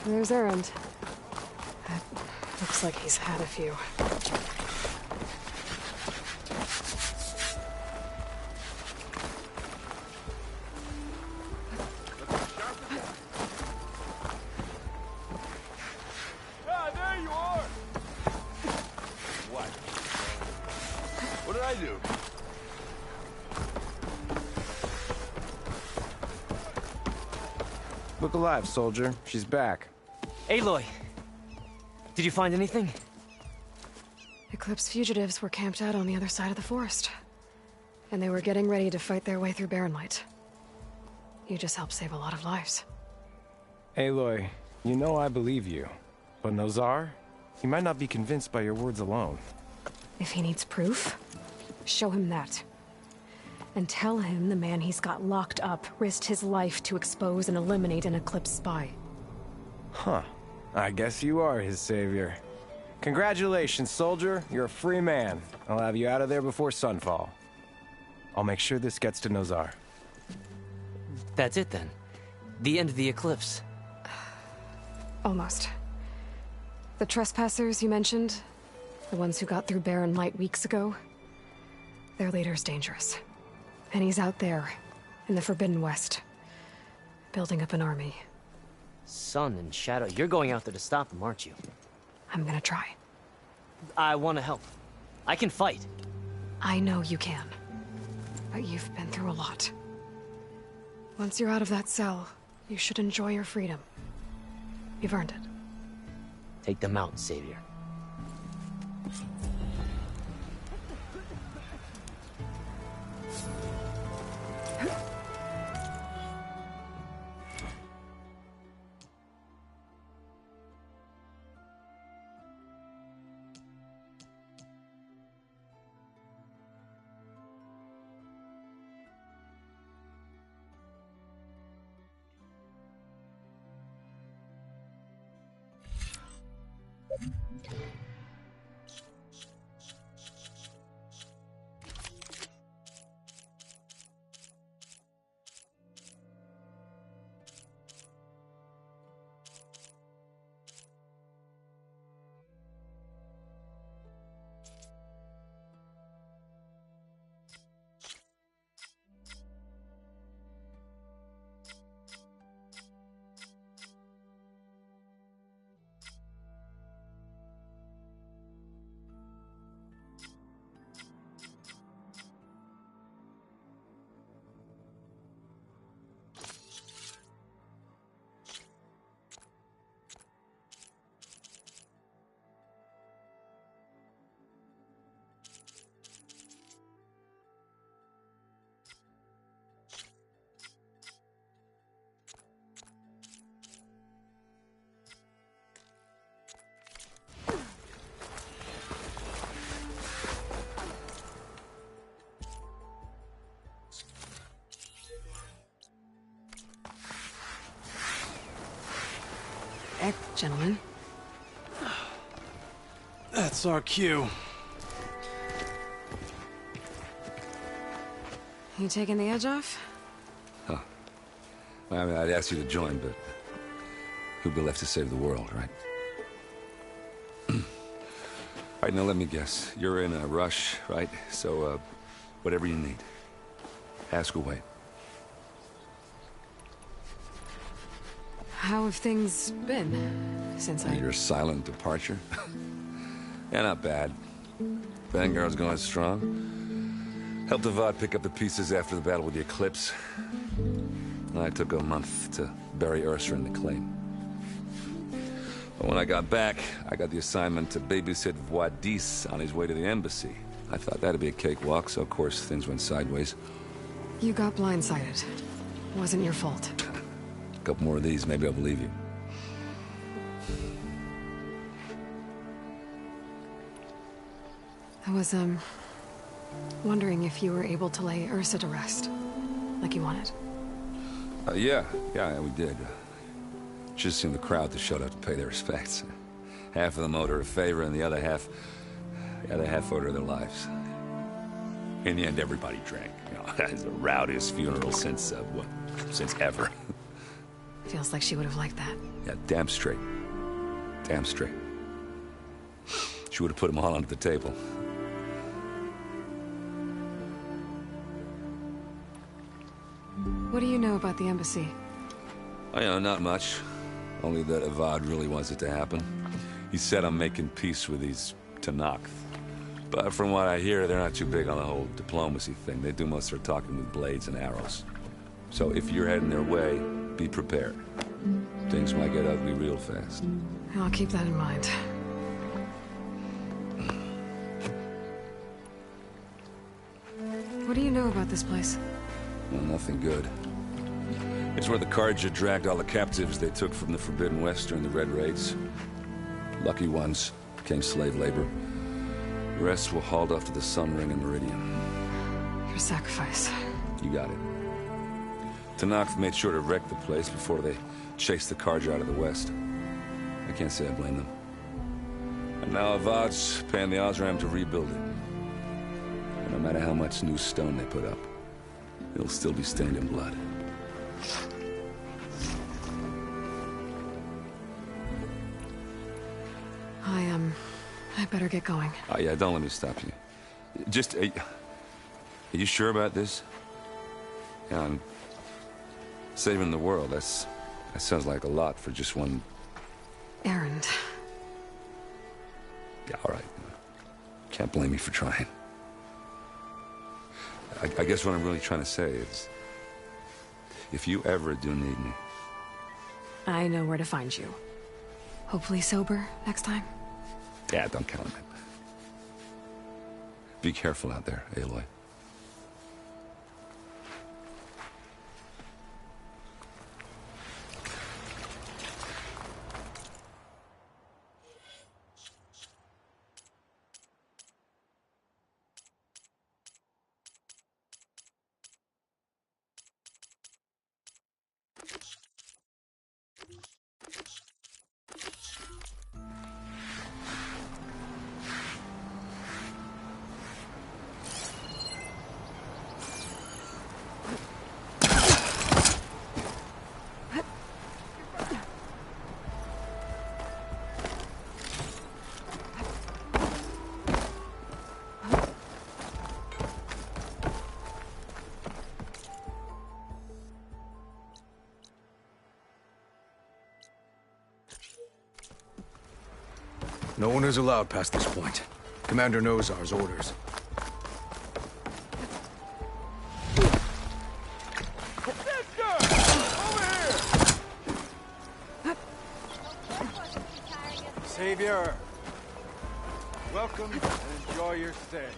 There's Erend. Looks like he's had a few. Ah, there you are! What? What did I do? Look alive, soldier. She's back. Aloy! Did you find anything? Eclipse fugitives were camped out on the other side of the forest. And they were getting ready to fight their way through Barren Light. You just helped save a lot of lives. Aloy, you know I believe you. But Nozar? He might not be convinced by your words alone. If he needs proof, show him that. And tell him the man he's got locked up risked his life to expose and eliminate an Eclipse spy. Huh. I guess you are his savior. Congratulations, soldier. You're a free man. I'll have you out of there before sunfall. I'll make sure this gets to Nozar. That's it then. The end of the Eclipse. Almost. The trespassers you mentioned, the ones who got through Barren Light weeks ago, their leader's dangerous. And he's out there, in the Forbidden West, building up an army. Sun and Shadow, you're going out there to stop them, aren't you? I'm gonna try. I want to help. I can fight. I know you can. But you've been through a lot. Once you're out of that cell, you should enjoy your freedom. You've earned it. Take them out, Savior. Gentlemen. That's our cue. You taking the edge off? Huh. Well, I mean, I'd ask you to join, but who'd be left to save the world, right? All right, now let me guess. You're in a rush, right? So, whatever you need, ask away. How have things been since Your silent departure? Yeah, not bad. Vanguard's going strong. Helped Avad pick up the pieces after the battle with the Eclipse. I took a month to bury Ursa in the claim. But when I got back, I got the assignment to babysit Wadis on his way to the embassy. I thought that'd be a cakewalk, so of course things went sideways. You got blindsided. Wasn't your fault. A couple more of these, maybe I'll believe you. I was, wondering if you were able to lay Ursa to rest, like you wanted. Yeah, we did. Just seemed the crowd to showed up to pay their respects. Half of them owed her a favor, and the other half owed her their lives. In the end, everybody drank. You know, it's the rowdiest funeral since ever. Feels like she would have liked that. Yeah, damn straight. Damn straight. She would have put them all under the table. What do you know about the embassy? Oh, yeah, not much. Only that Avad really wants it to happen. He said I'm making peace with these Tanakh. But from what I hear, they're not too big on the whole diplomacy thing. They do most of their talking with blades and arrows. So if you're heading their way, be prepared. Things might get ugly real fast. I'll keep that in mind. What do you know about this place? Well, nothing good. It's where the Carja dragged all the captives they took from the Forbidden West during the Red Raids. Lucky ones became slave labor. The rest were hauled off to the Sun Ring and Meridian. Your sacrifice. You got it. Tanakh made sure to wreck the place before they chased the Carja out of the West. I can't say I blame them. And now Avad's paying the Osram to rebuild it. And no matter how much new stone they put up, it'll still be stained in blood. I better get going. Oh, yeah, don't let me stop you. Just, are you sure about this? Yeah, I'm saving the world. That sounds like a lot for just one... errand. Yeah, all right. Can't blame me for trying. I guess what I'm really trying to say is, if you ever do need me... I know where to find you. Hopefully sober next time. Yeah, don't count on it. Be careful out there, Aloy. No one is allowed past this point. Commander knows our orders. Savior, welcome and enjoy your stay.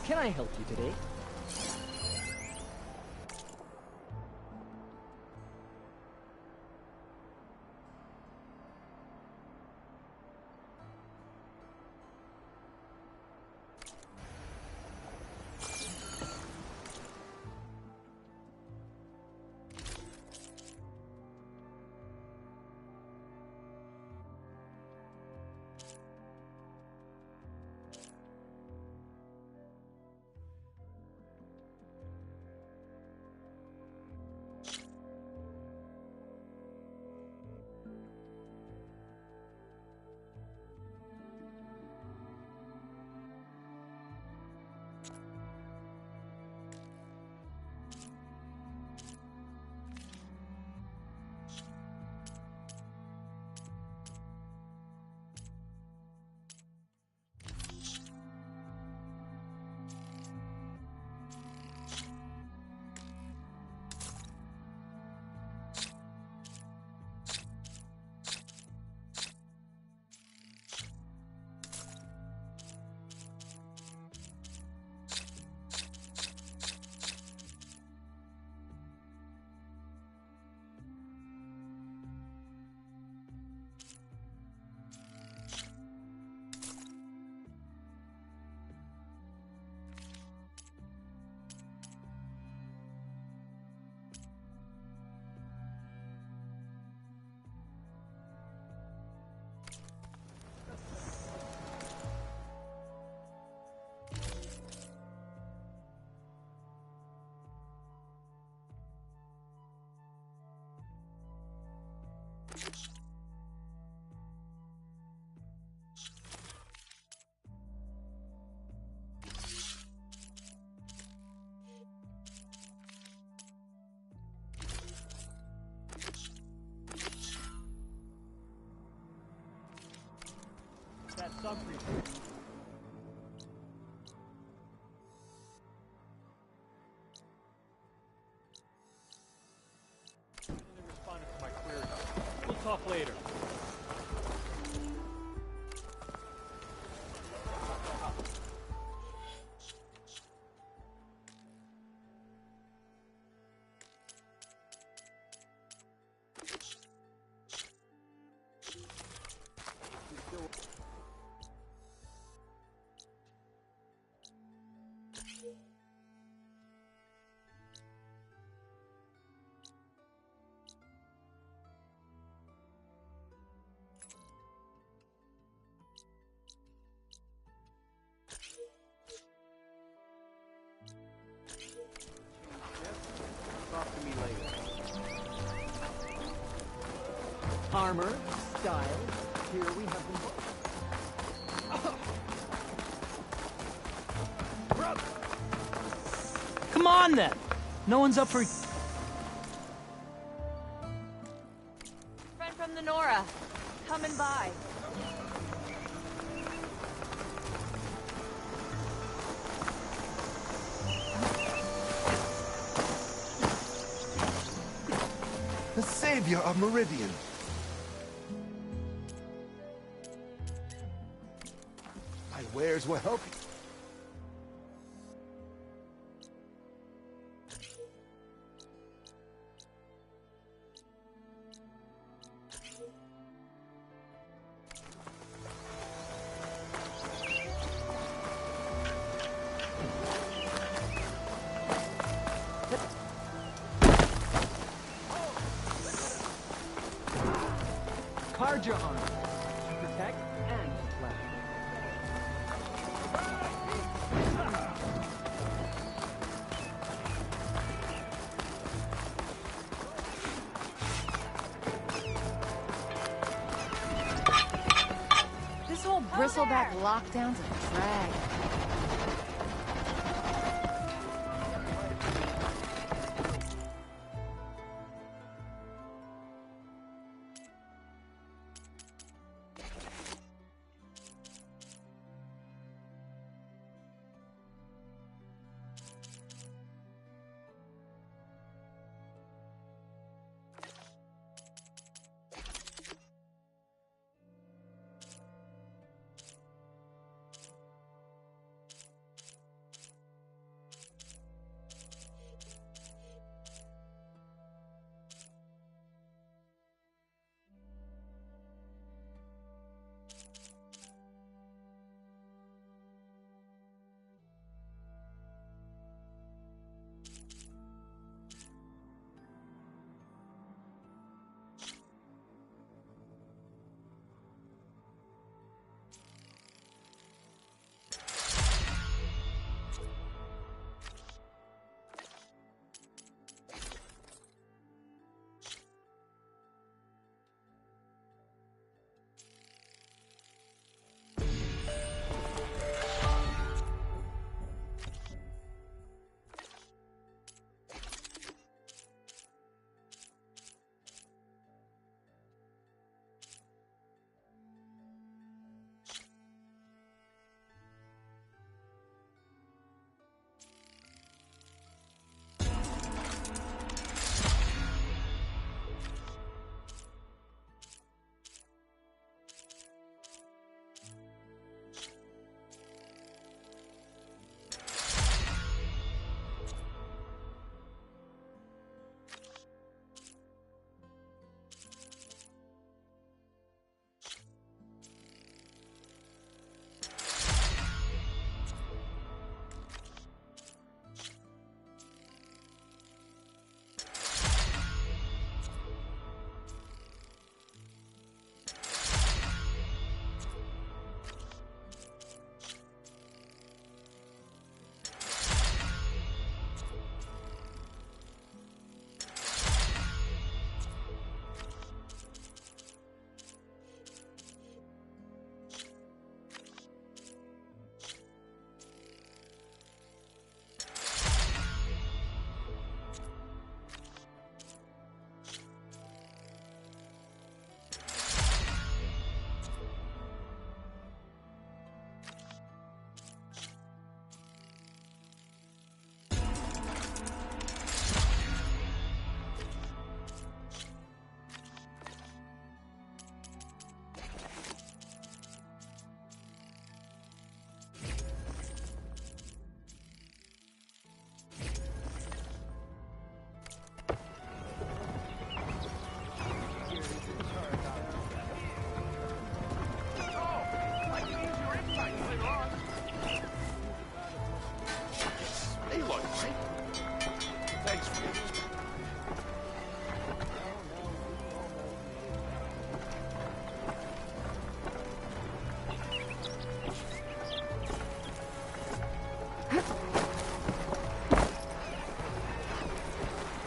Can I help you today? That submarine. Responded to my query. We'll talk later. Talk to me later. Armor, style, here we have them both. Come on then! No one's up for... Friend from the Nora. Coming by. savior of Meridian. My wares will help you. Carja armor. Protect and flash. This whole bristleback lockdown's a drag.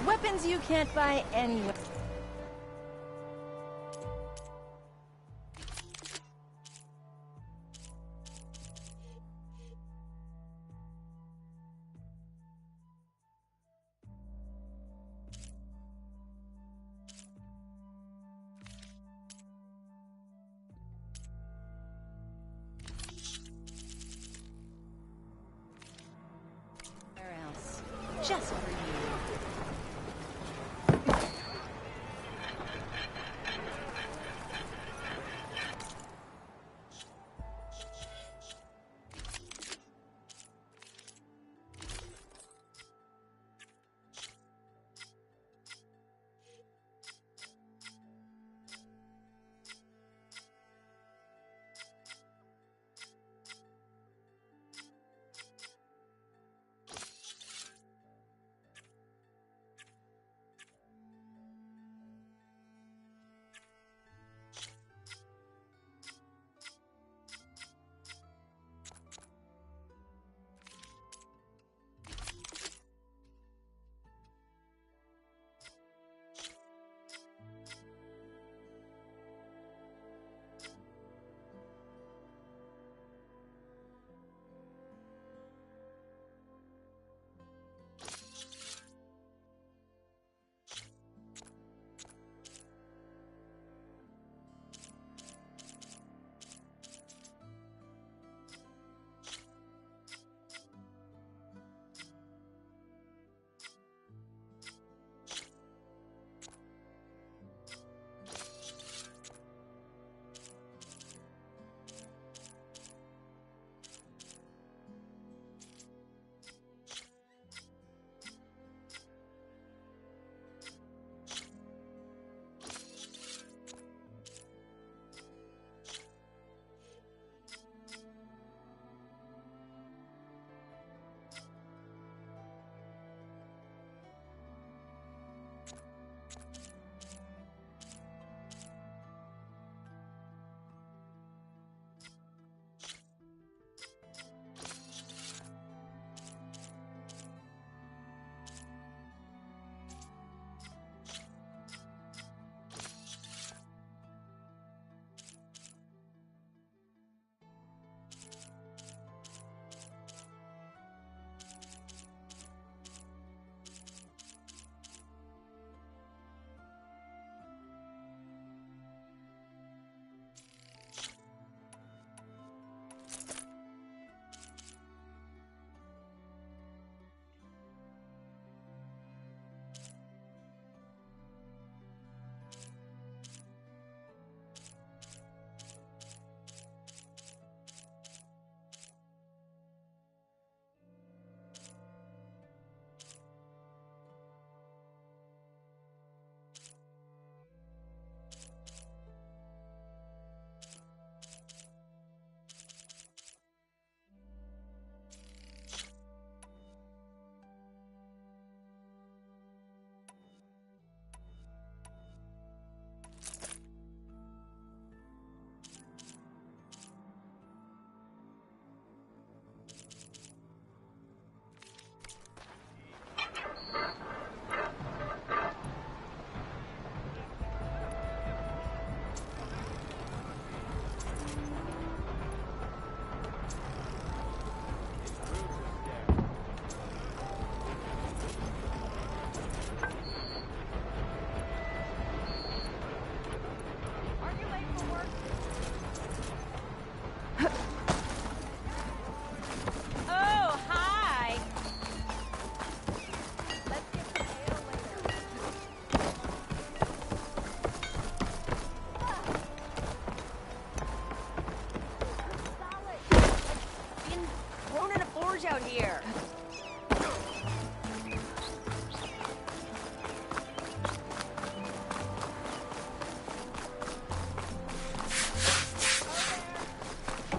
Weapons you can't buy anywhere. Where else? Just for you.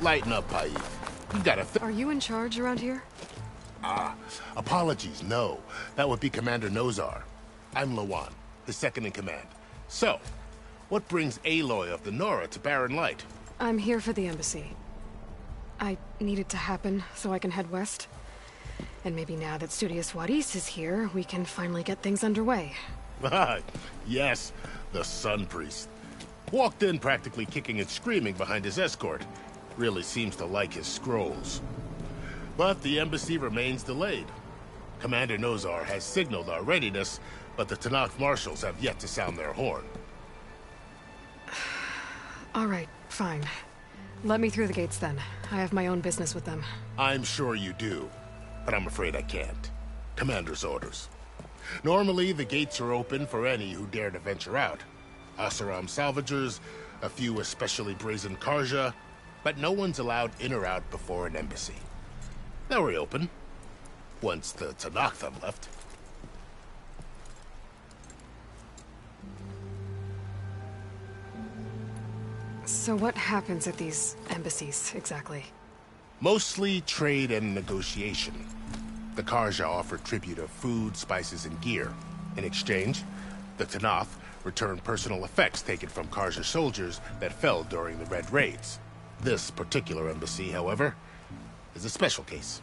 Lighten up, Pai. You gotta Are you in charge around here? Apologies, no. That would be Commander Nozar. I'm Lawan, his second in command. So, what brings Aloy of the Nora to Barren Light? I'm here for the embassy. I need it to happen so I can head west. And maybe now that Studious Wadis is here, we can finally get things underway. Yes, the Sun Priest. Walked in practically kicking and screaming behind his escort. Really seems to like his scrolls. But the embassy remains delayed. Commander Nozar has signaled our readiness, but the Tanakh marshals have yet to sound their horn. All right, fine. Let me through the gates then. I have my own business with them. I'm sure you do, but I'm afraid I can't. Commander's orders. Normally, the gates are open for any who dare to venture out. Asaram salvagers, a few especially brazen Karja, but no one's allowed in or out before an embassy. They'll reopen, once the Tanakh have left. So what happens at these embassies, exactly? Mostly trade and negotiation. The Karja offer tribute of food, spices, and gear. In exchange, the Tanakh return personal effects taken from Karja soldiers that fell during the Red Raids. This particular embassy, however, is a special case.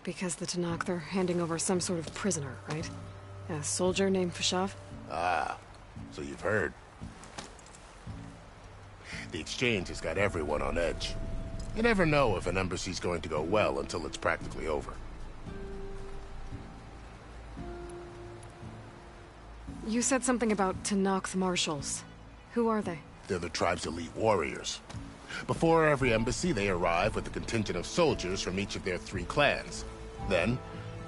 Because the Tanakh, they're handing over some sort of prisoner, right? A soldier named Fashav? Ah, so you've heard. The exchange has got everyone on edge. You never know if an embassy's going to go well until it's practically over. You said something about Tanakh marshals. Who are they? They're the tribe's elite warriors. Before every embassy, they arrive with a contingent of soldiers from each of their 3 clans. Then,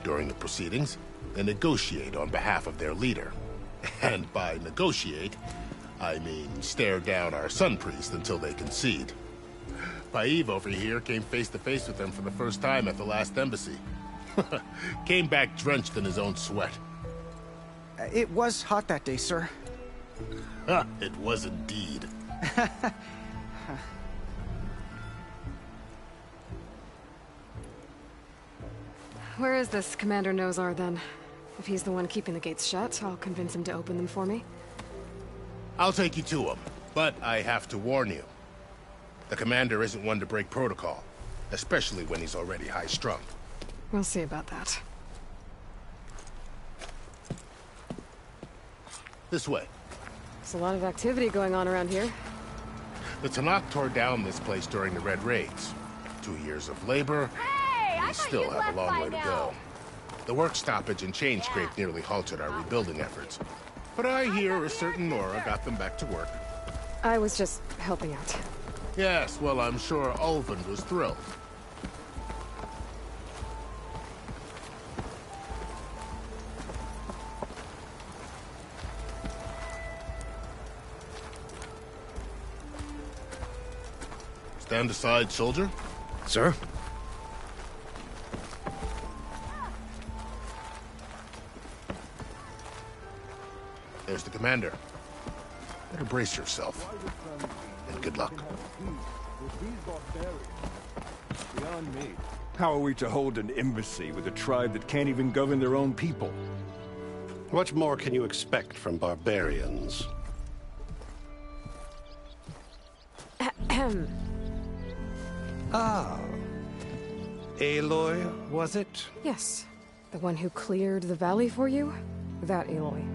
during the proceedings, they negotiate on behalf of their leader. And by negotiate, I mean stare down our Sun Priest until they concede. Paiv over here came face to face with them for the first time at the last embassy. Came back drenched in his own sweat. It was hot that day, sir. It was indeed. Where is this Commander Nozar, then? If he's the one keeping the gates shut, I'll convince him to open them for me. I'll take you to him, but I have to warn you. The commander isn't one to break protocol, especially when he's already high-strung. We'll see about that. This way. There's a lot of activity going on around here. The Tanakh tore down this place during the Red Raids. 2 years of labor, we still have a long way to go. The work stoppage and chain scrape nearly halted our rebuilding efforts. But I hear a certain Nora got them back to work. I was just helping out. Yes, well, I'm sure Ulvund was thrilled. Stand aside, soldier. Sir? There's the commander. Better brace yourself. And good luck. Beyond me. How are we to hold an embassy with a tribe that can't even govern their own people? What more can you expect from barbarians? Ah. Aloy, was it? Yes. The one who cleared the valley for you? That Aloy.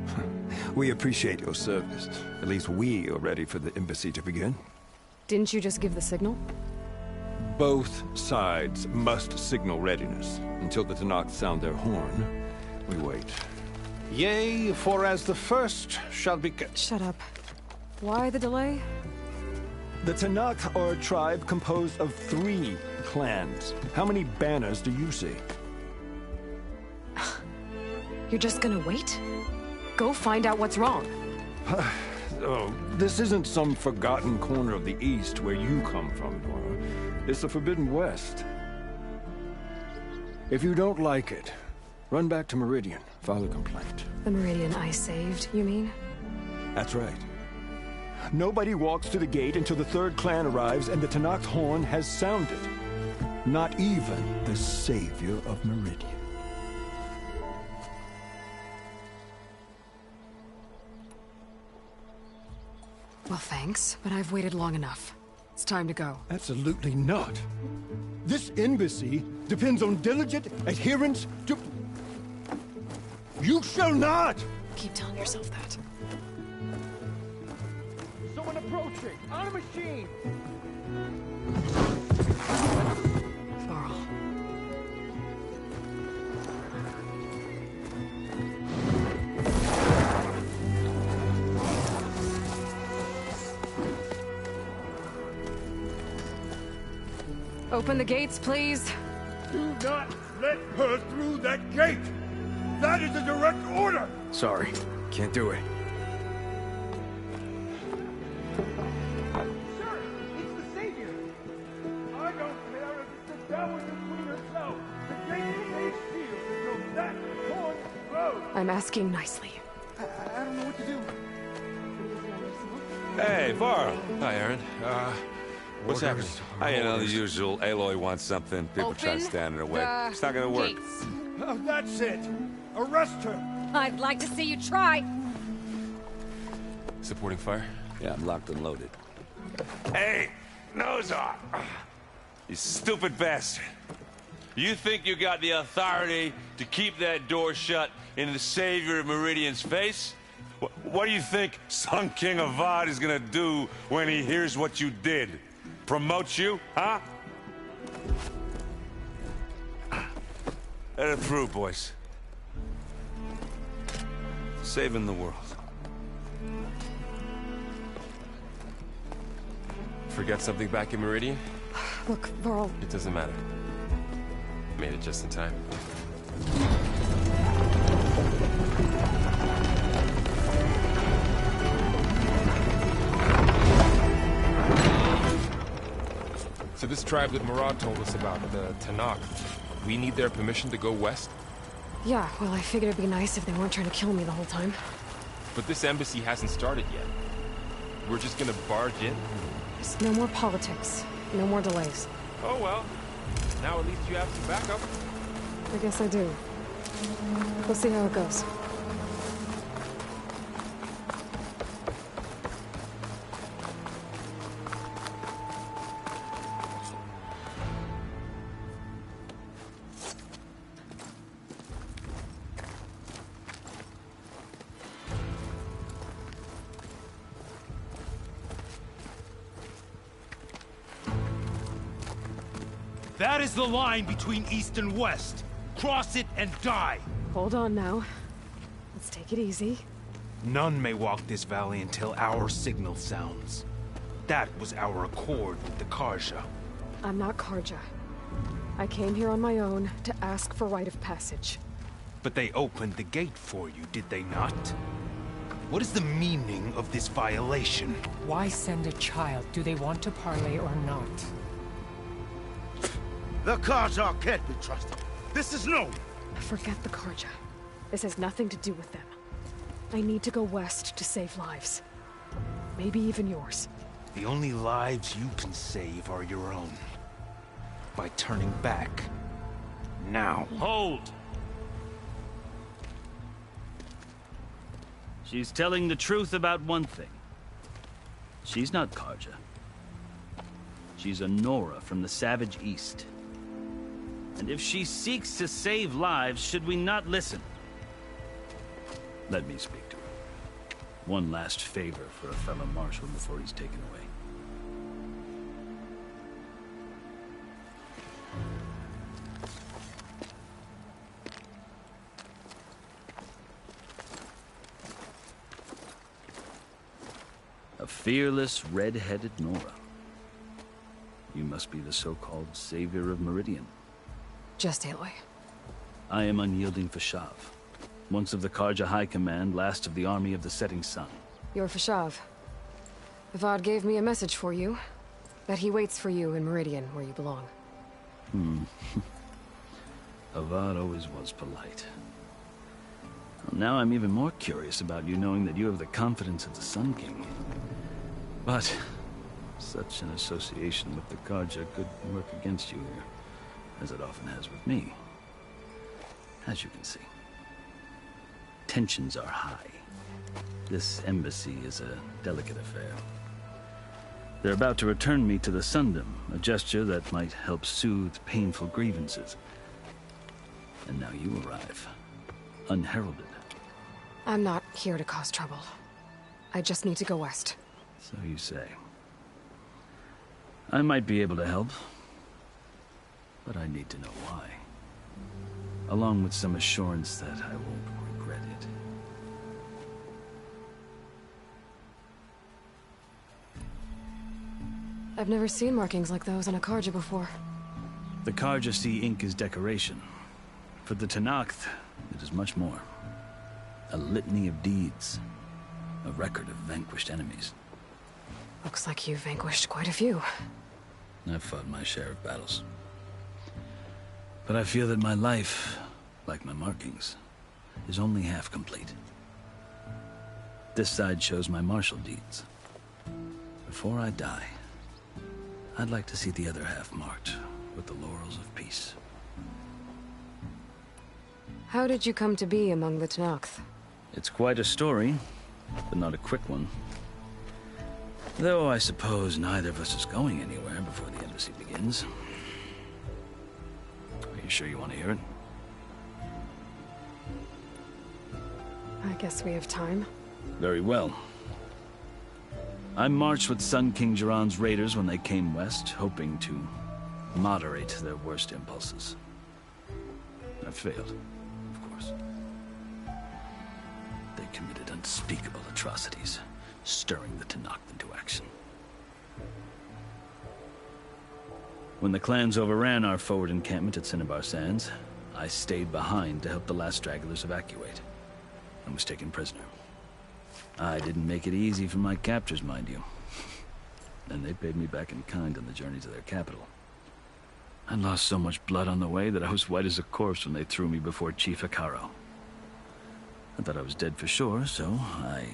We appreciate your service. At least we are ready for the embassy to begin. Didn't you just give the signal? Both sides must signal readiness. Until the Tanakh sound their horn, we wait. Yea, for as the first shall be... Shut up. Why the delay? The Tanakh are a tribe composed of 3 clans. How many banners do you see? You're just gonna wait? Go find out what's wrong. Oh, this isn't some forgotten corner of the East where you come from, Nora. It's the Forbidden West. If you don't like it, run back to Meridian, file a complaint. The Meridian I saved, you mean? That's right. Nobody walks to the gate until the third clan arrives and the Tanakh horn has sounded. Not even the savior of Meridian. Well, thanks, but I've waited long enough. It's time to go. Absolutely not. This embassy depends on diligent adherence to... You shall not! Keep telling yourself that. Someone approaching! On a machine! Varl. Open the gates, please. Do not let her through that gate! That is a direct order! Sorry, can't do it. Sir, it's the Savior! I don't care if it's the Dowager Queen herself! The gate stays sealed until that horn blows! I'm asking nicely. I don't know what to do. Hey, Varl. Hi, Aaron. What's happening? You know, the usual. Aloy wants something. People try to stand in her way. It's not gonna work. Gates. Oh, that's it! Arrest her! I'd like to see you try. Supporting fire? Yeah, I'm locked and loaded. Hey, Nozar! You stupid bastard. You think you got the authority to keep that door shut in the savior of Meridian's face? What do you think Sun King Avad is gonna do when he hears what you did? Promote you, huh? Let it through, boys. Saving the world. Forget something back in Meridian? Look, Varl. It doesn't matter. Made it just in time. So this tribe that Murad told us about, the Tanakh, we need their permission to go west? Yeah, well, I figured it'd be nice if they weren't trying to kill me the whole time. But this embassy hasn't started yet. We're just gonna barge in? Just no more politics. No more delays. Oh well. Now at least you have some backup. I guess I do. We'll see how it goes. That is the line between East and West. Cross it and die. Hold on now. Let's take it easy. None may walk this valley until our signal sounds. That was our accord with the Karja. I'm not Karja. I came here on my own to ask for rite of passage. But they opened the gate for you, did they not? What is the meaning of this violation? Why send a child? Do they want to parley or not? The Karja can't be trusted. This is no. Forget the Karja. This has nothing to do with them. I need to go west to save lives. Maybe even yours. The only lives you can save are your own. By turning back. Now. Hold! She's telling the truth about one thing. She's not Karja. She's a Nora from the Savage East. And if she seeks to save lives, should we not listen? Let me speak to her. One last favor for a fellow marshal before he's taken away. A fearless, red-headed Nora. You must be the so-called savior of Meridian. Just Aloy. I am unyielding Fashav. Once of the Karja High Command, last of the army of the Setting Sun. You're Fashav. Avad gave me a message for you. That he waits for you in Meridian, where you belong. Avad always was polite. Well, now I'm even more curious about you knowing that you have the confidence of the Sun King. But such an association with the Karja could work against you here, as it often has with me. As you can see, tensions are high. This embassy is a delicate affair. They're about to return me to the Sundom, a gesture that might help soothe painful grievances. And now you arrive, unheralded. I'm not here to cause trouble. I just need to go west. So you say. I might be able to help, but I need to know why. Along with some assurance that I won't regret it. I've never seen markings like those on a Karja before. The Karja see ink as decoration. For the Tenakth, it is much more. A litany of deeds. A record of vanquished enemies. Looks like you've vanquished quite a few. I've fought my share of battles. But I feel that my life, like my markings, is only half complete. This side shows my martial deeds. Before I die, I'd like to see the other half marked with the laurels of peace. How did you come to be among the Tenakth? It's quite a story, but not a quick one. Though I suppose neither of us is going anywhere before the embassy begins. Are you sure you want to hear it? I guess we have time. Very well. I marched with Sun King Jiran's raiders when they came west, hoping to moderate their worst impulses. I failed, of course. They committed unspeakable atrocities, stirring the Tenakth into action. When the clans overran our forward encampment at Cinnabar Sands, I stayed behind to help the last stragglers evacuate, and was taken prisoner. I didn't make it easy for my captors, mind you. And they paid me back in kind on the journey to their capital. I lost so much blood on the way that I was white as a corpse when they threw me before Chief Hikaro. I thought I was dead for sure, so I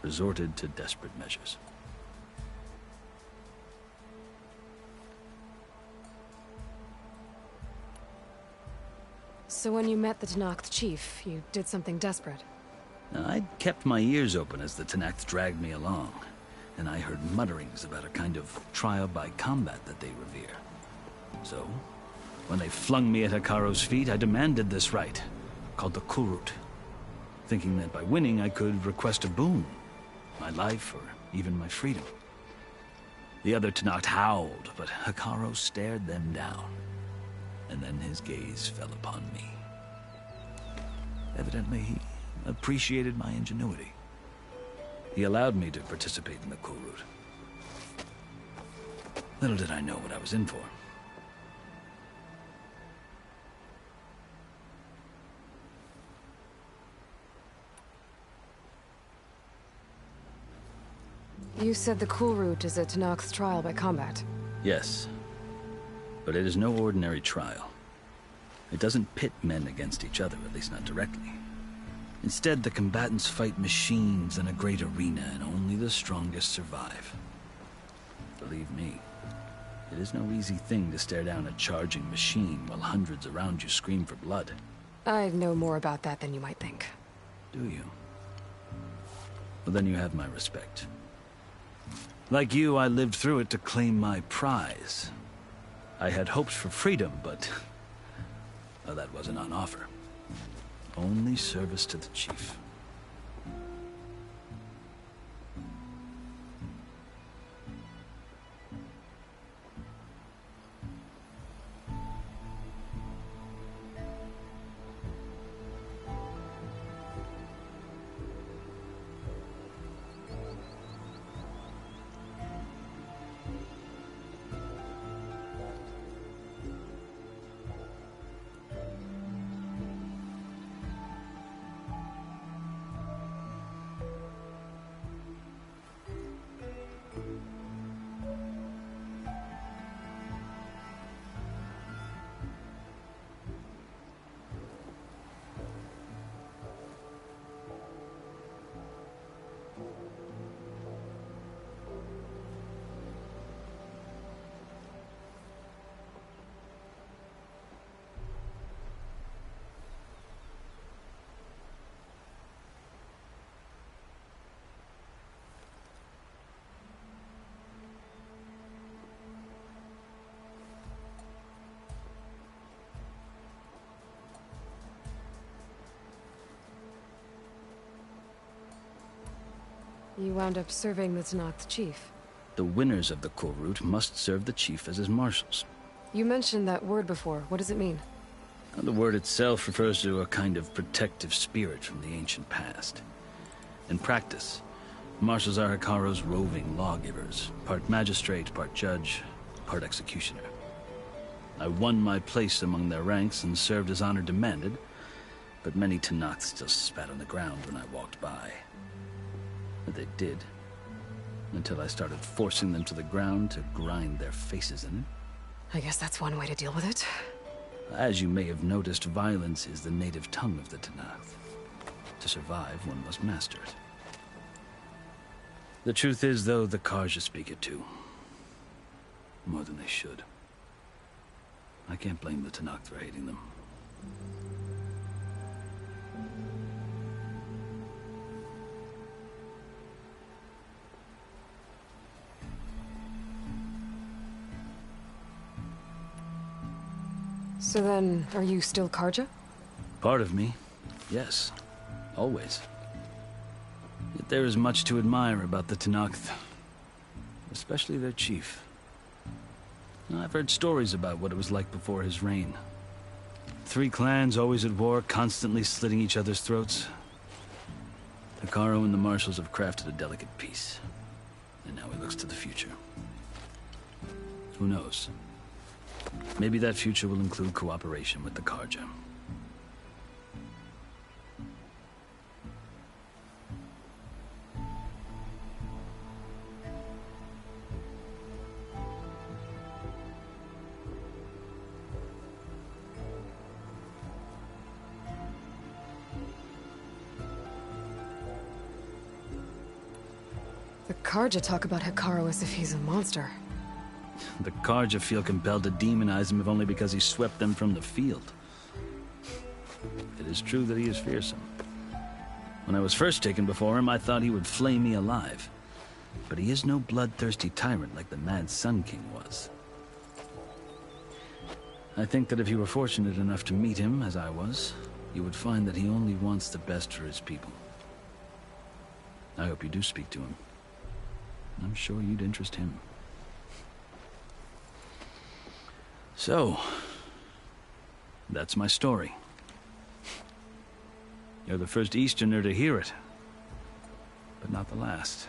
resorted to desperate measures. So when you met the Tenakth chief, you did something desperate? I'd kept my ears open as the Tenakth dragged me along, and I heard mutterings about a kind of trial by combat that they revere. So, when they flung me at Hikaro's feet, I demanded this right, called the Kurut, thinking that by winning I could request a boon, my life or even my freedom. The other Tenakth howled, but Hikaro stared them down, and then his gaze fell upon me. Evidently, he appreciated my ingenuity. He allowed me to participate in the Kurut. Little did I know what I was in for. You said the Kurut is a Tenakth's trial by combat. Yes, but it is no ordinary trial. It doesn't pit men against each other, at least not directly. Instead, the combatants fight machines in a great arena, and only the strongest survive. Believe me, it is no easy thing to stare down a charging machine while hundreds around you scream for blood. I know more about that than you might think. Do you? Well, then you have my respect. Like you, I lived through it to claim my prize. I had hoped for freedom, but well, that wasn't on offer. Only service to the chief. You wound up serving the Tanakh chief. The winners of the Korut must serve the chief as his marshals. You mentioned that word before. What does it mean? The word itself refers to a kind of protective spirit from the ancient past. In practice, marshals are Hikaru's roving lawgivers, part magistrate, part judge, part executioner. I won my place among their ranks and served as honor demanded, but many Tanakh still spat on the ground when I walked by. But they did, until I started forcing them to the ground to grind their faces in it. I guess that's one way to deal with it. As you may have noticed, violence is the native tongue of the Tanakh. To survive, one must master it. The truth is, though, the Karja speak it too. More than they should. I can't blame the Tanakh for hating them. So then, are you still Karja? Part of me, yes. Always. Yet there is much to admire about the Tanakh, especially their chief. I've heard stories about what it was like before his reign. 3 clans always at war, constantly slitting each other's throats. Hikaru and the marshals have crafted a delicate peace, and now he looks to the future. Who knows? Maybe that future will include cooperation with the Karja. The Karja talk about Hikaru as if he's a monster. The Karja feel compelled to demonize him if only because he swept them from the field. It is true that he is fearsome. When I was first taken before him, I thought he would flay me alive. But he is no bloodthirsty tyrant like the Mad Sun King was. I think that if you were fortunate enough to meet him, as I was, you would find that he only wants the best for his people. I hope you do speak to him. I'm sure you'd interest him. So, that's my story. You're the first Easterner to hear it, but not the last.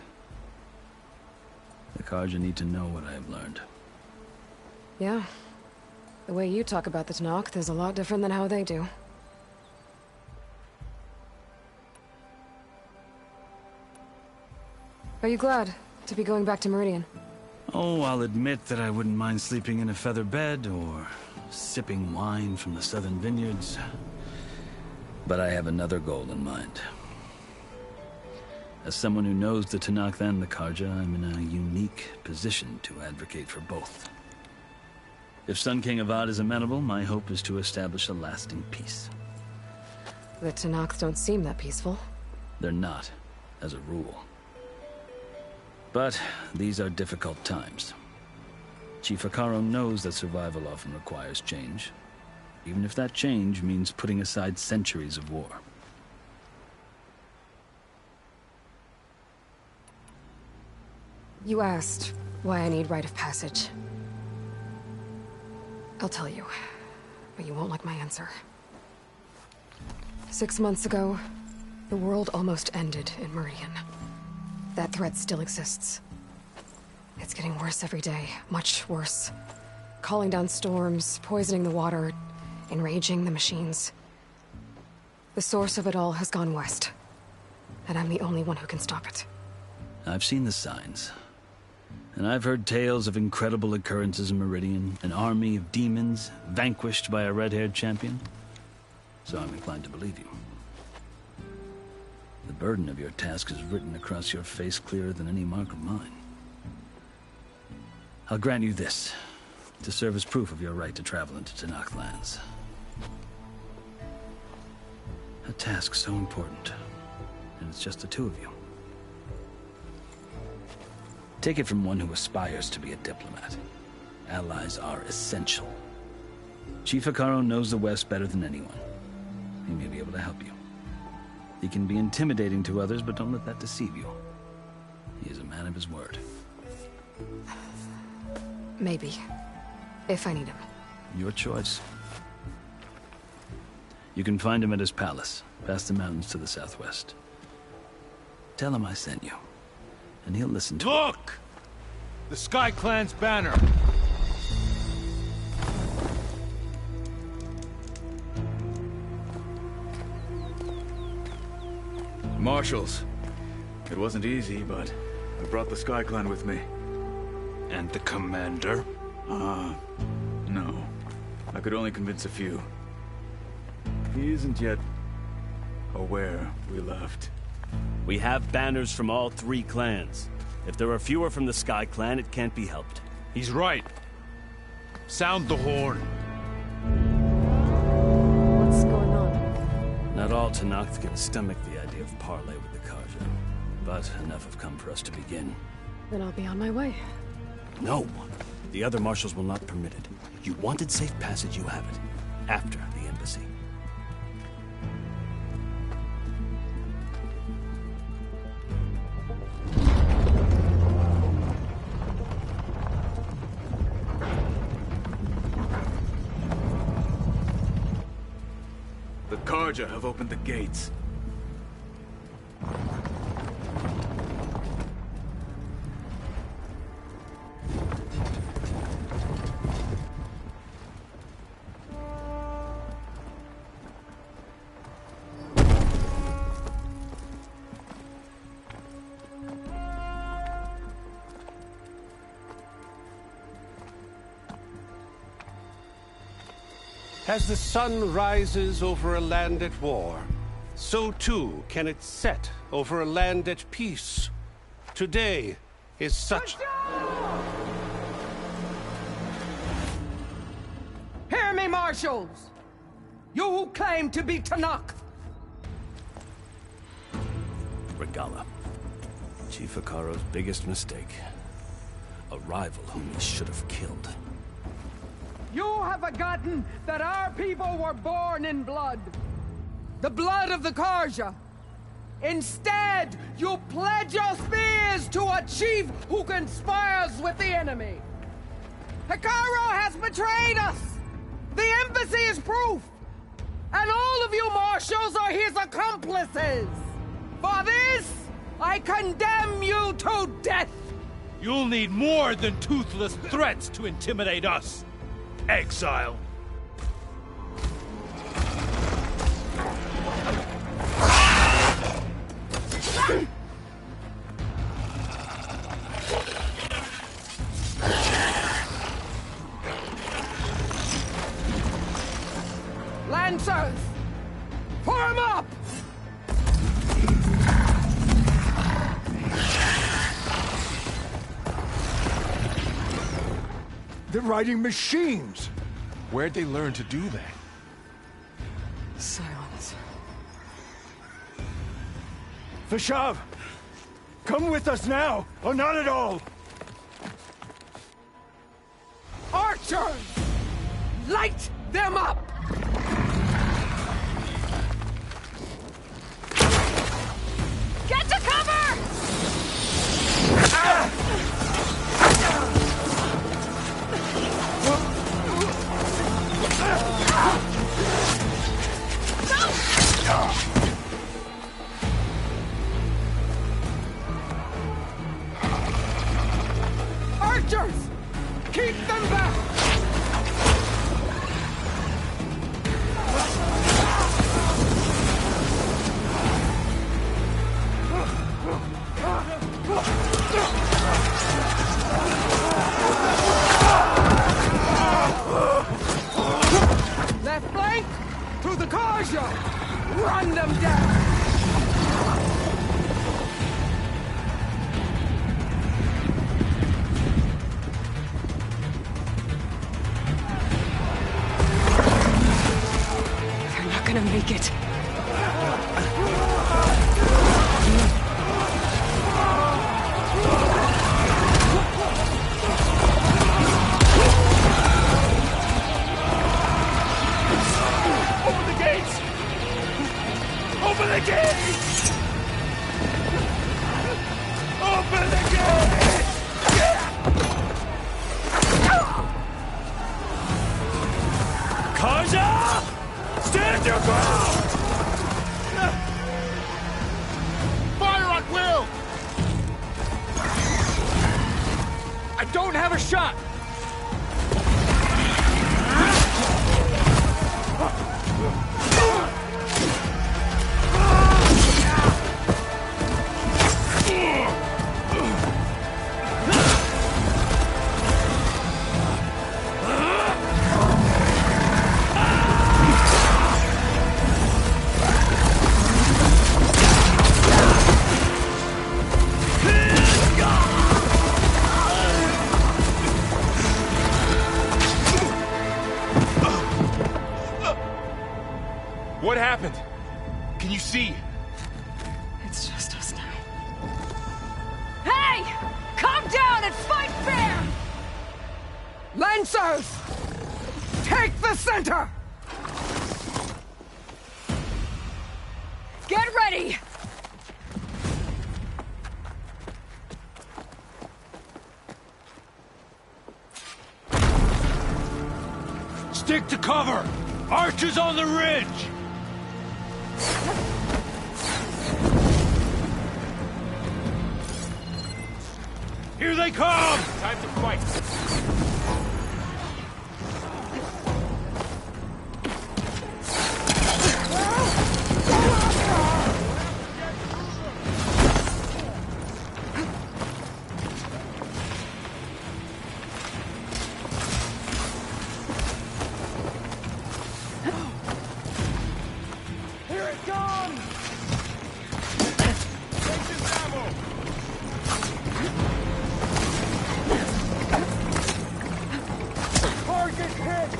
The Karja need to know what I have learned. Yeah. The way you talk about the Tanakh is a lot different than how they do. Are you glad to be going back to Meridian? Oh, I'll admit that I wouldn't mind sleeping in a feather bed or sipping wine from the southern vineyards. But I have another goal in mind. As someone who knows the Tanakh and the Karja, I'm in a unique position to advocate for both. If Sun King Avad is amenable, my hope is to establish a lasting peace. The Tanakh don't seem that peaceful. They're not, as a rule. But these are difficult times. Chief Hikaru knows that survival often requires change, even if that change means putting aside centuries of war. You asked why I need rite of passage. I'll tell you, but you won't like my answer. 6 months ago, the world almost ended in Meridian. That threat still exists. It's getting worse every day, much worse. Calling down storms, poisoning the water, enraging the machines. The source of it all has gone west, and I'm the only one who can stop it. I've seen the signs. And I've heard tales of incredible occurrences in Meridian, an army of demons vanquished by a red-haired champion. So I'm inclined to believe you. The burden of your task is written across your face clearer than any mark of mine. I'll grant you this, to serve as proof of your right to travel into Tanakh lands. A task so important, and it's just the two of you. Take it from one who aspires to be a diplomat. Allies are essential. Chief Hikaru knows the West better than anyone. He may be able to help you. He can be intimidating to others, but don't let that deceive you. man of his word. Maybe. If I need him. Your choice. You can find him at his palace, past the mountains to the southwest. Tell him I sent you, and he'll listen to Look! The Sky Clan's banner! Marshals. It wasn't easy, but I brought the Sky Clan with me. And the commander? No. I could only convince a few. He isn't yet aware we left. We have banners from all 3 clans. If there are fewer from the Sky Clan, it can't be helped. He's right. Sound the horn. What's going on? Not all Tanakh can stomach the idea of parley with the Karja, but enough have come for us to begin. Then I'll be on my way. No! The other marshals will not permit it. You wanted safe passage, you have it. After the embassy. The Karja have opened the gates. As the sun rises over a land at war, so too can it set over a land at peace. Today is such... Hear me, marshals! You who claim to be Tanakh! Regala. Chief Hikaro's biggest mistake. A rival whom he should have killed. You have forgotten that our people were born in blood. The blood of the Karja. Instead, you pledge your spears to a chief who conspires with the enemy. Hikaro has betrayed us! The embassy is proof! And all of you marshals are his accomplices! For this, I condemn you to death! You'll need more than toothless threats to intimidate us. Exile. Lancers! Form up! They're riding machines. Where'd they learn to do that? Silence. Vashav! Come with us now, or not at all! Archers! Light them up! Get to cover! Archers! Keep them back! Left flank! To the Karja! Run them down! They're not gonna make it. Open the gates! Open the gates! Open the gates! Can you see? It's just us now. Hey! Calm down and fight fair! Lancers! Take the center! Get ready! Stick to cover! Archers on the ridge! Here they come! Time to fight. Here it comes! Take this ammo! Target hit!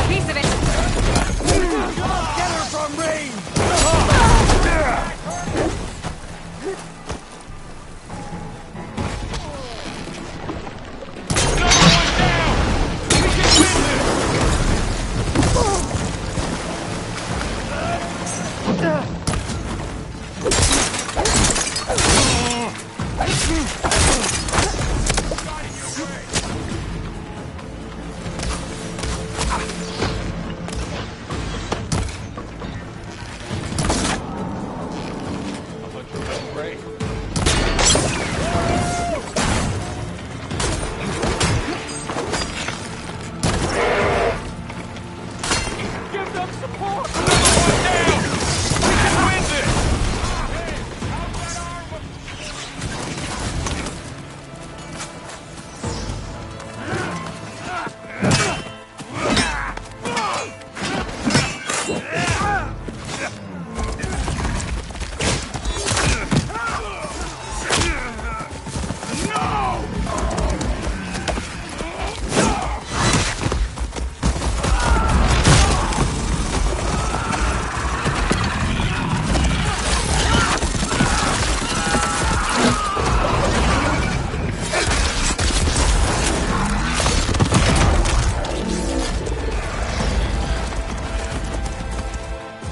Piece of it! Get her from range! Give them support!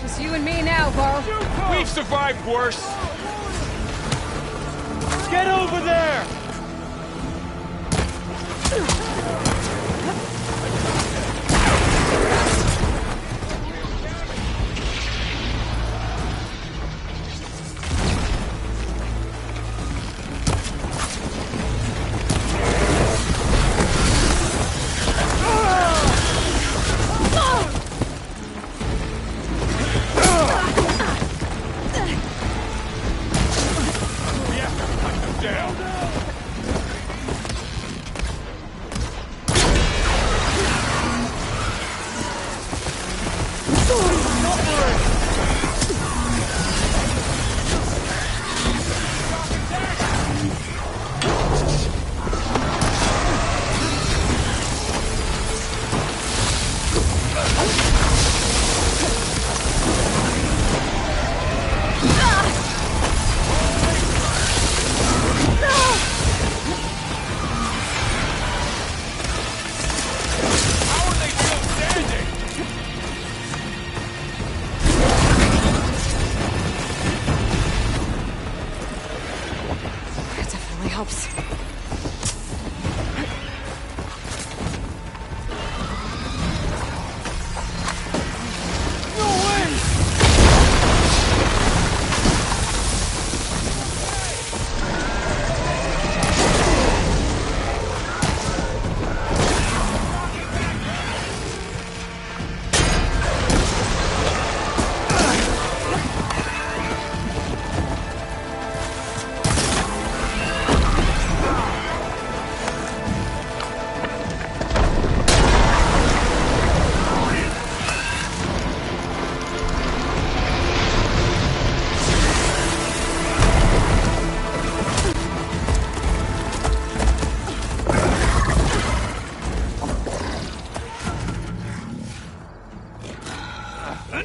Just you and me now, Varl. We've survived worse. Get over there! We have to cut them down.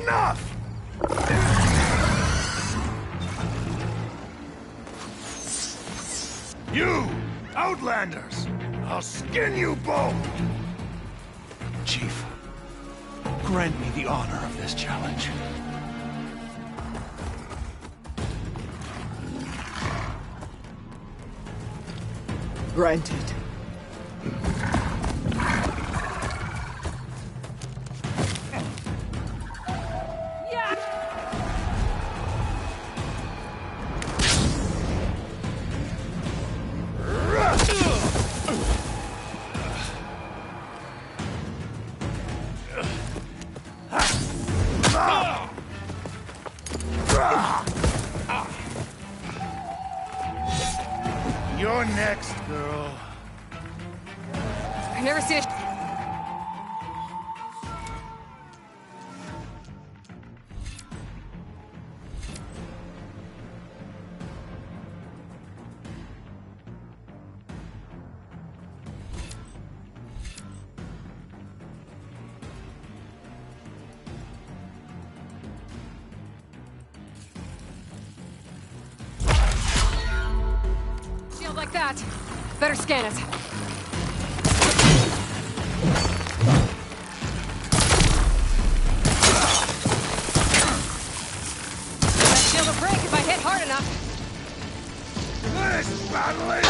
enough! You, Outlanders! I'll skin you both! Chief, grant me the honor of this challenge. Granted. You're next, girl. I've never seen a... shield like that. Better scan it. That shield will break if I hit hard enough. This battle is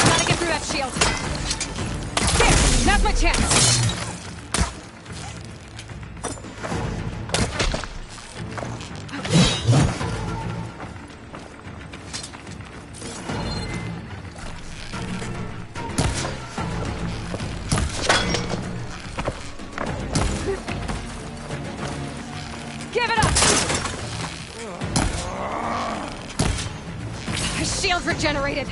Gotta get through that shield. There! Now's my chance! Give it up! His shield's regenerated.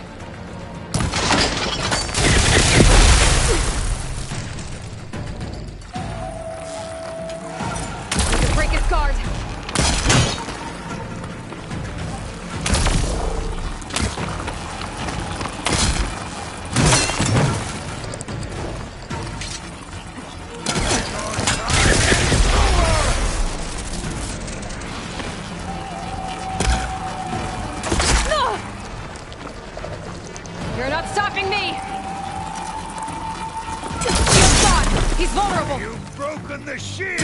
Break his guard. You're not stopping me! Shield's gone! He's vulnerable! You've broken the shield!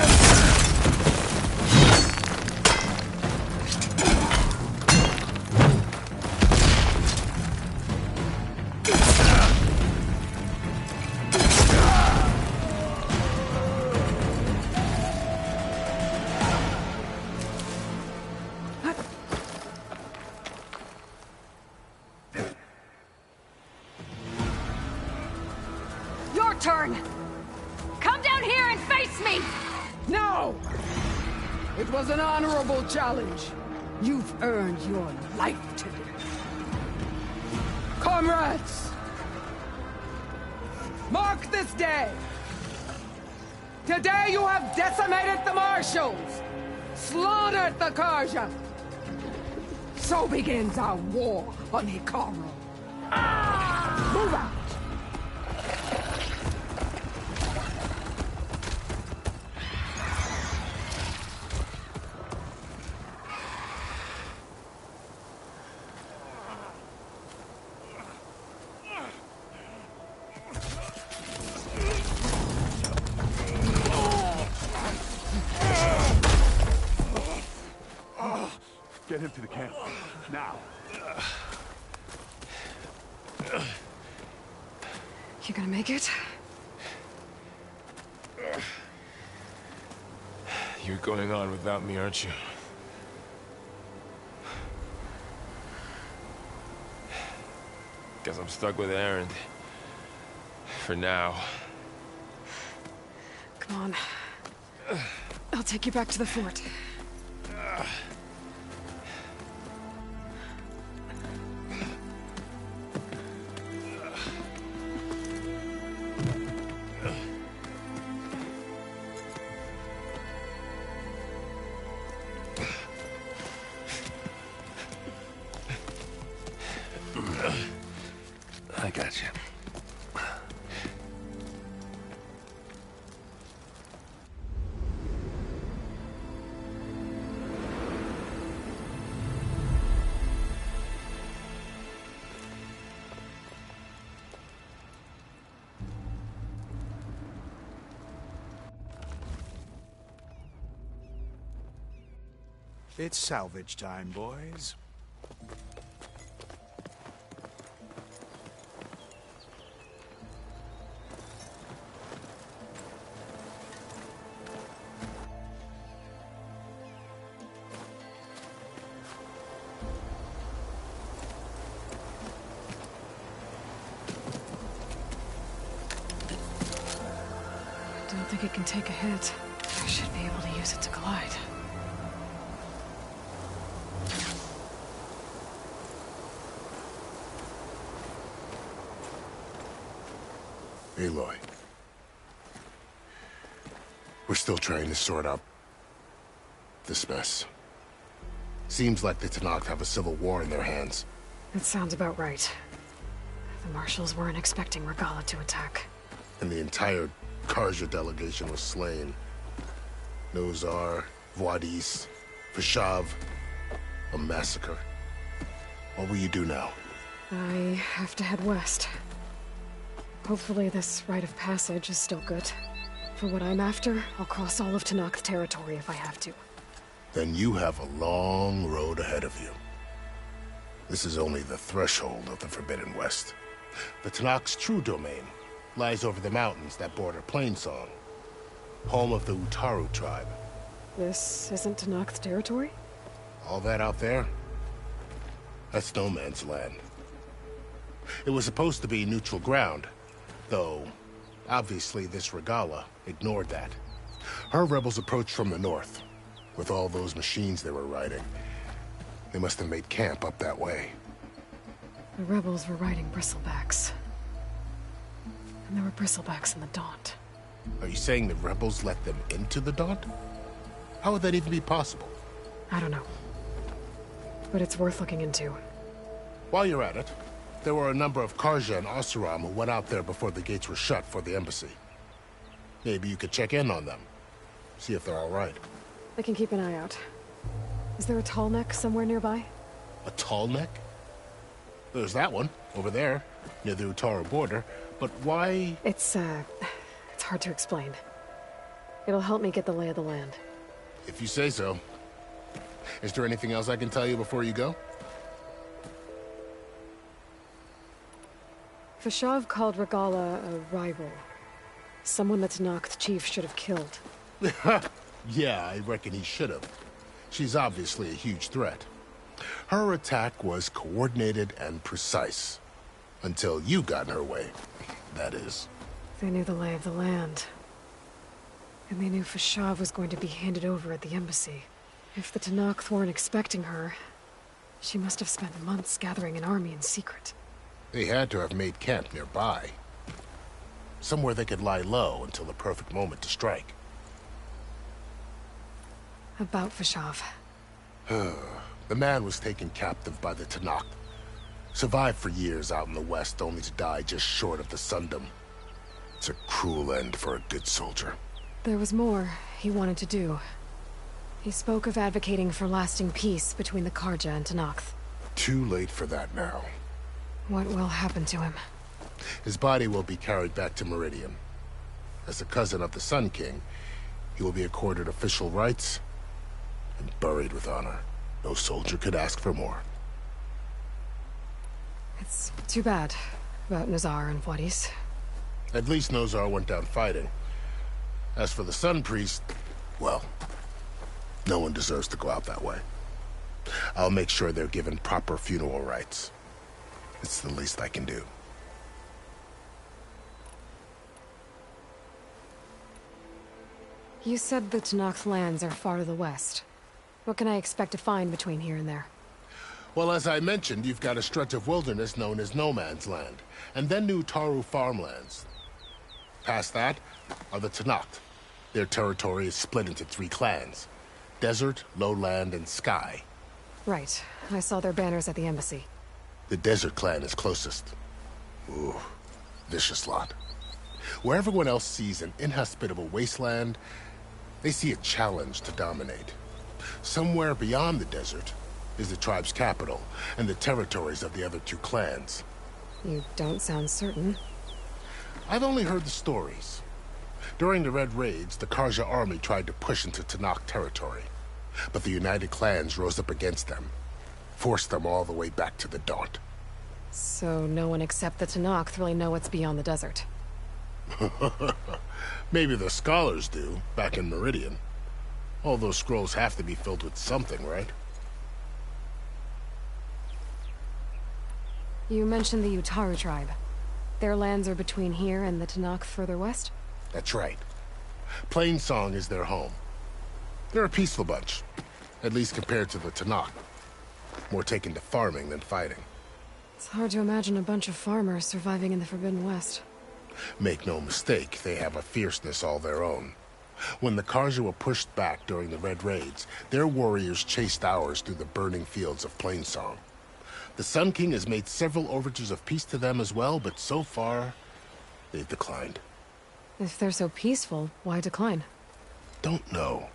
Your turn! Come down here and face me! No! It was an honorable challenge. You've earned your life today. Comrades! Mark this day! Today you have decimated the Marshals! Slaughtered the Karja! So begins our war on Hikaru. Move out! Get him to the camp. Now. You gonna make it? You're going on without me, aren't you? Guess I'm stuck with Aaron. For now. Come on. I'll take you back to the fort. got you. It's salvage time, boys. Don't think it can take a hit. I should be able to use it to glide. Aloy. We're still trying to sort out this mess. Seems like the Tenakth have a civil war in their hands. That sounds about right. The marshals weren't expecting Regala to attack. And the entire Karja delegation was slain. Nozar, Voidis, Vishav. A massacre. What will you do now? I have to head west. Hopefully this rite of passage is still good. For what I'm after, I'll cross all of Tenakth territory if I have to. Then you have a long road ahead of you. This is only the threshold of the Forbidden West. The Tenakth's true domain lies over the mountains that border Plainsong, home of the Utaru tribe. This isn't Tenakth territory? All that out there? That's no man's land. It was supposed to be neutral ground, though obviously this Regala ignored that. Her rebels approached from the north, with all those machines they were riding. They must have made camp up that way. The rebels were riding bristlebacks. And there were bristlebacks in the Daunt. Are you saying the rebels let them into the Daunt? How would that even be possible? I don't know. But it's worth looking into. While you're at it, there were a number of Karja and Oseram who went out there before the gates were shut for the embassy. Maybe you could check in on them. See if they're all right. I can keep an eye out. Is there a tall neck somewhere nearby? A tall neck? There's that one, over there, near the Utaru border. But why? It's hard to explain. It'll help me get the lay of the land. If you say so. Is there anything else I can tell you before you go? Vishav called Regala a rival. Someone the Tenakth chief should have killed. Yeah, I reckon he should have. She's obviously a huge threat. Her attack was coordinated and precise. Until you got in her way, that is. They knew the lay of the land. And they knew Vishav was going to be handed over at the embassy. If the Tenakth weren't expecting her, she must have spent months gathering an army in secret. They had to have made camp nearby. Somewhere they could lie low until the perfect moment to strike. About Vishav. The man was taken captive by the Tenakth. Survived for years out in the west, only to die just short of the Sundom. It's a cruel end for a good soldier. There was more he wanted to do. He spoke of advocating for lasting peace between the Karja and Tenakth. Too late for that now. What will happen to him? His body will be carried back to Meridian. As a cousin of the Sun King, he will be accorded official rights and buried with honor. No soldier could ask for more. It's too bad about Nazar and Voidis. At least Nozar went down fighting. As for the Sun Priest, well, no one deserves to go out that way. I'll make sure they're given proper funeral rites. It's the least I can do. You said the Tenakth lands are far to the west. What can I expect to find between here and there? Well, as I mentioned, you've got a stretch of wilderness known as No Man's Land, and then new Utaru farmlands. Past that are the Tenakth. Their territory is split into 3 clans: Desert, Lowland, and Sky. Right. I saw their banners at the embassy. The Desert clan is closest. Ooh, vicious lot. Where everyone else sees an inhospitable wasteland, they see a challenge to dominate. Somewhere beyond the desert is the tribe's capital and the territories of the other two clans. You don't sound certain. I've only heard the stories. During the Red Raids, the Karja army tried to push into Tanakh territory, but the united clans rose up against them, forced them all the way back to the Daunt. So no one except the Tanakh really know what's beyond the desert. Maybe the scholars do, back in Meridian. All those scrolls have to be filled with something, right? You mentioned the Utaru tribe. Their lands are between here and the Tanakh further west? That's right. Plainsong is their home. They're a peaceful bunch, at least compared to the Tanakh. More taken to farming than fighting. It's hard to imagine a bunch of farmers surviving in the Forbidden West. Make no mistake, they have a fierceness all their own. When the Karja were pushed back during the Red Raids, their warriors chased ours through the burning fields of Plainsong. The Sun King has made several overtures of peace to them as well, but so far, they've declined. If they're so peaceful, why decline? Don't know.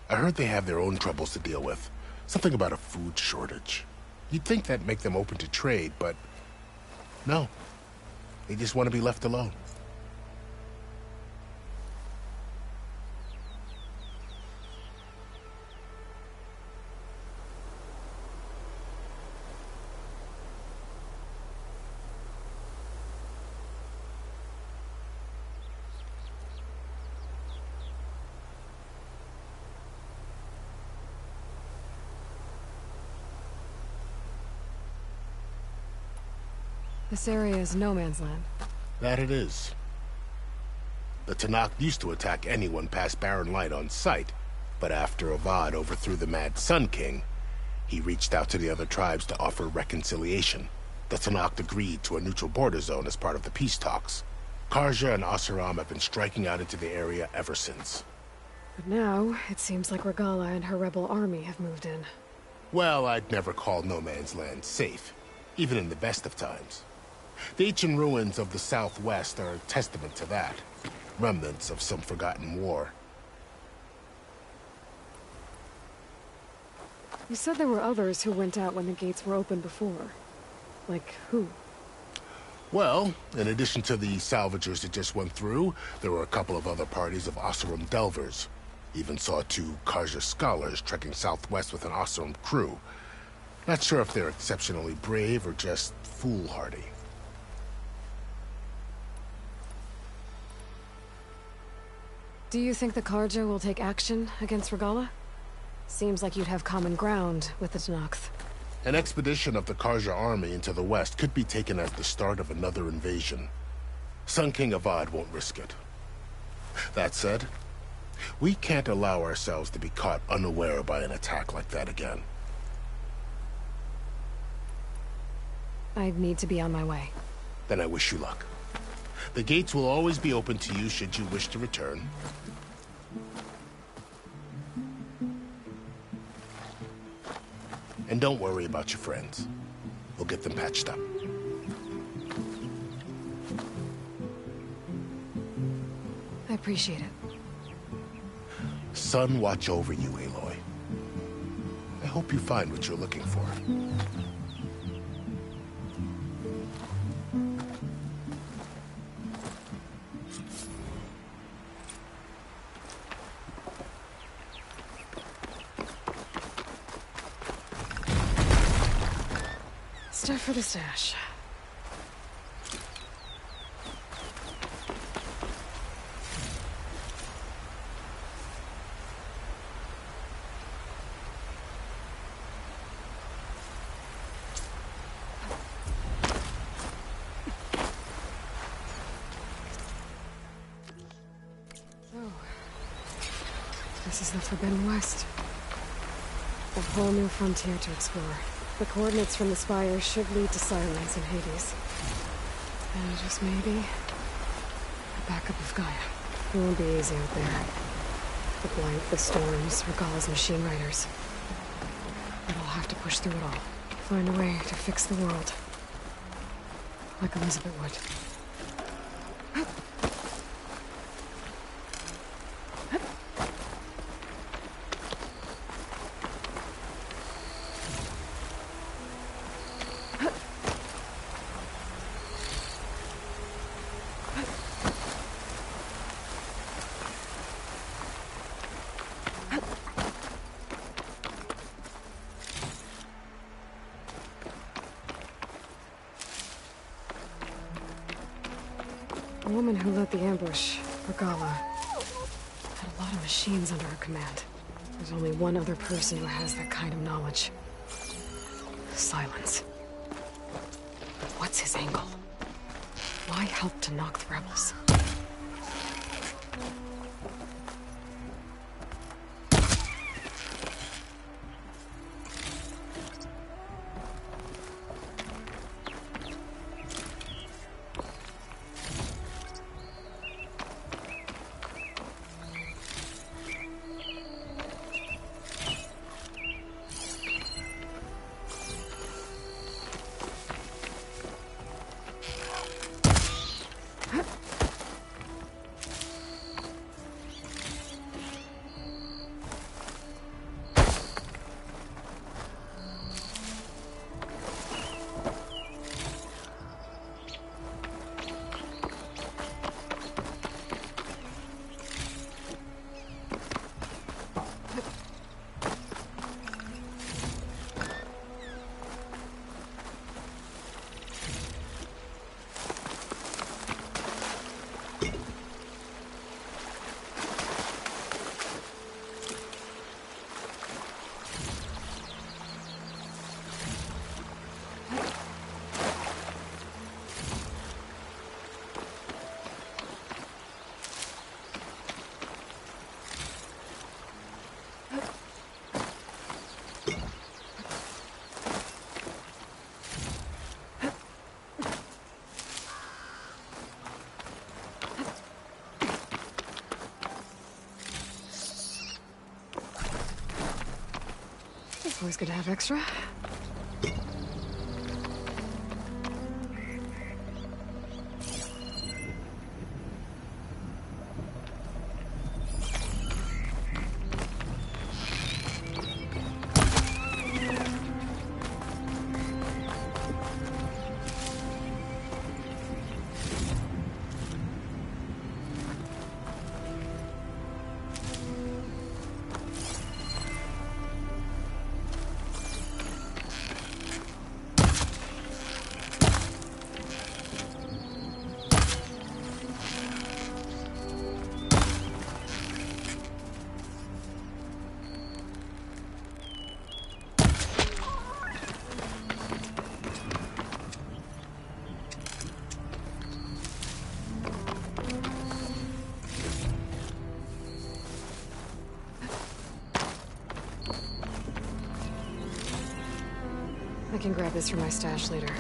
I heard they have their own troubles to deal with. Something about a food shortage. You'd think that'd make them open to trade, but no. They just want to be left alone. This area is no man's land. That it is. The Tanakh used to attack anyone past Barren Light on sight, but after Avad overthrew the Mad Sun King, he reached out to the other tribes to offer reconciliation. The Tanakh agreed to a neutral border zone as part of the peace talks. Karja and Asuram have been striking out into the area ever since. But now, it seems like Regala and her rebel army have moved in. Well, I'd never call no man's land safe, even in the best of times. The ancient ruins of the Southwest are a testament to that. Remnants of some forgotten war. You said there were others who went out when the gates were open before. Like who? Well, in addition to the salvagers that just went through, there were a couple of other parties of Oseram delvers. Even saw 2 Karja scholars trekking southwest with an Oseram crew. Not sure if they're exceptionally brave or just foolhardy. Do you think the Karja will take action against Regala? Seems like you'd have common ground with the Tanakh. An expedition of the Karja army into the west could be taken as the start of another invasion. Sun King Avad won't risk it. That said, we can't allow ourselves to be caught unaware by an attack like that again. I'd need to be on my way. Then I wish you luck. The gates will always be open to you should you wish to return. And don't worry about your friends. We'll get them patched up. I appreciate it. Sun watch over you, Aloy. I hope you find what you're looking for. Stuff for the stash. This is the Forbidden West. A whole new frontier to explore. The coordinates from the spire should lead to Silence and Hades. And just maybe, a backup of Gaia. It won't be easy out there. The blight, the storms, Regala's machine riders. But I'll have to push through it all. Find a way to fix the world. like Elizabeth would. The woman who led the ambush, Regala, had a lot of machines under her command. There's only one other person who has that kind of knowledge. Silence. But what's his angle? Why help to knock the rebels? It's always good to have extra. I can grab this from my stash later.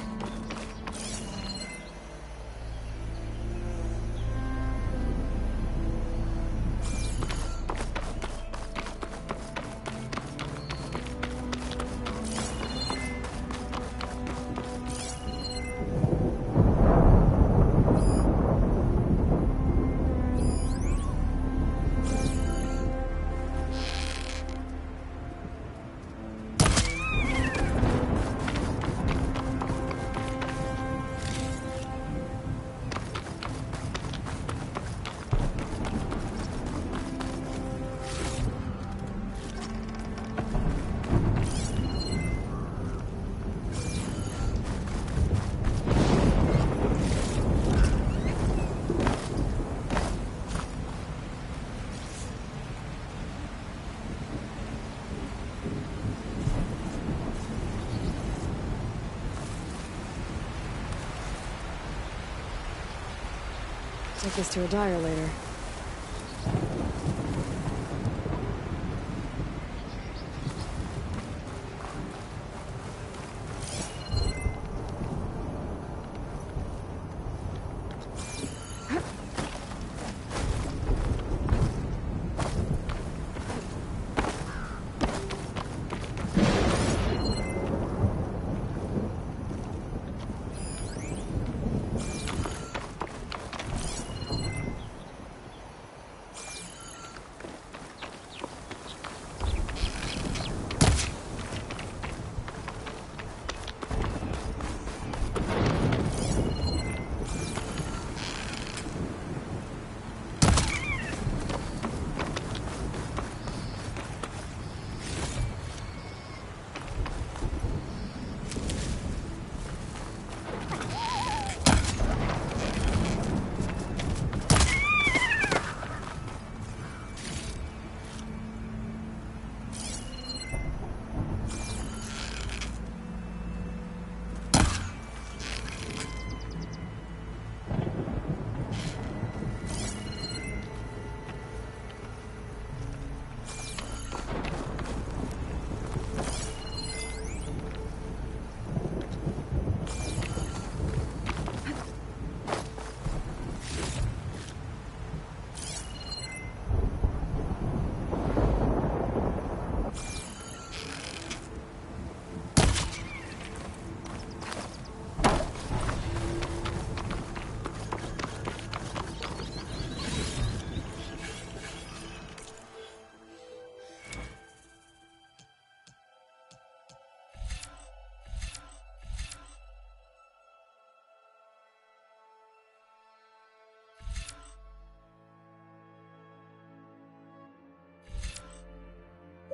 Take this to a dyer later.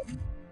ผม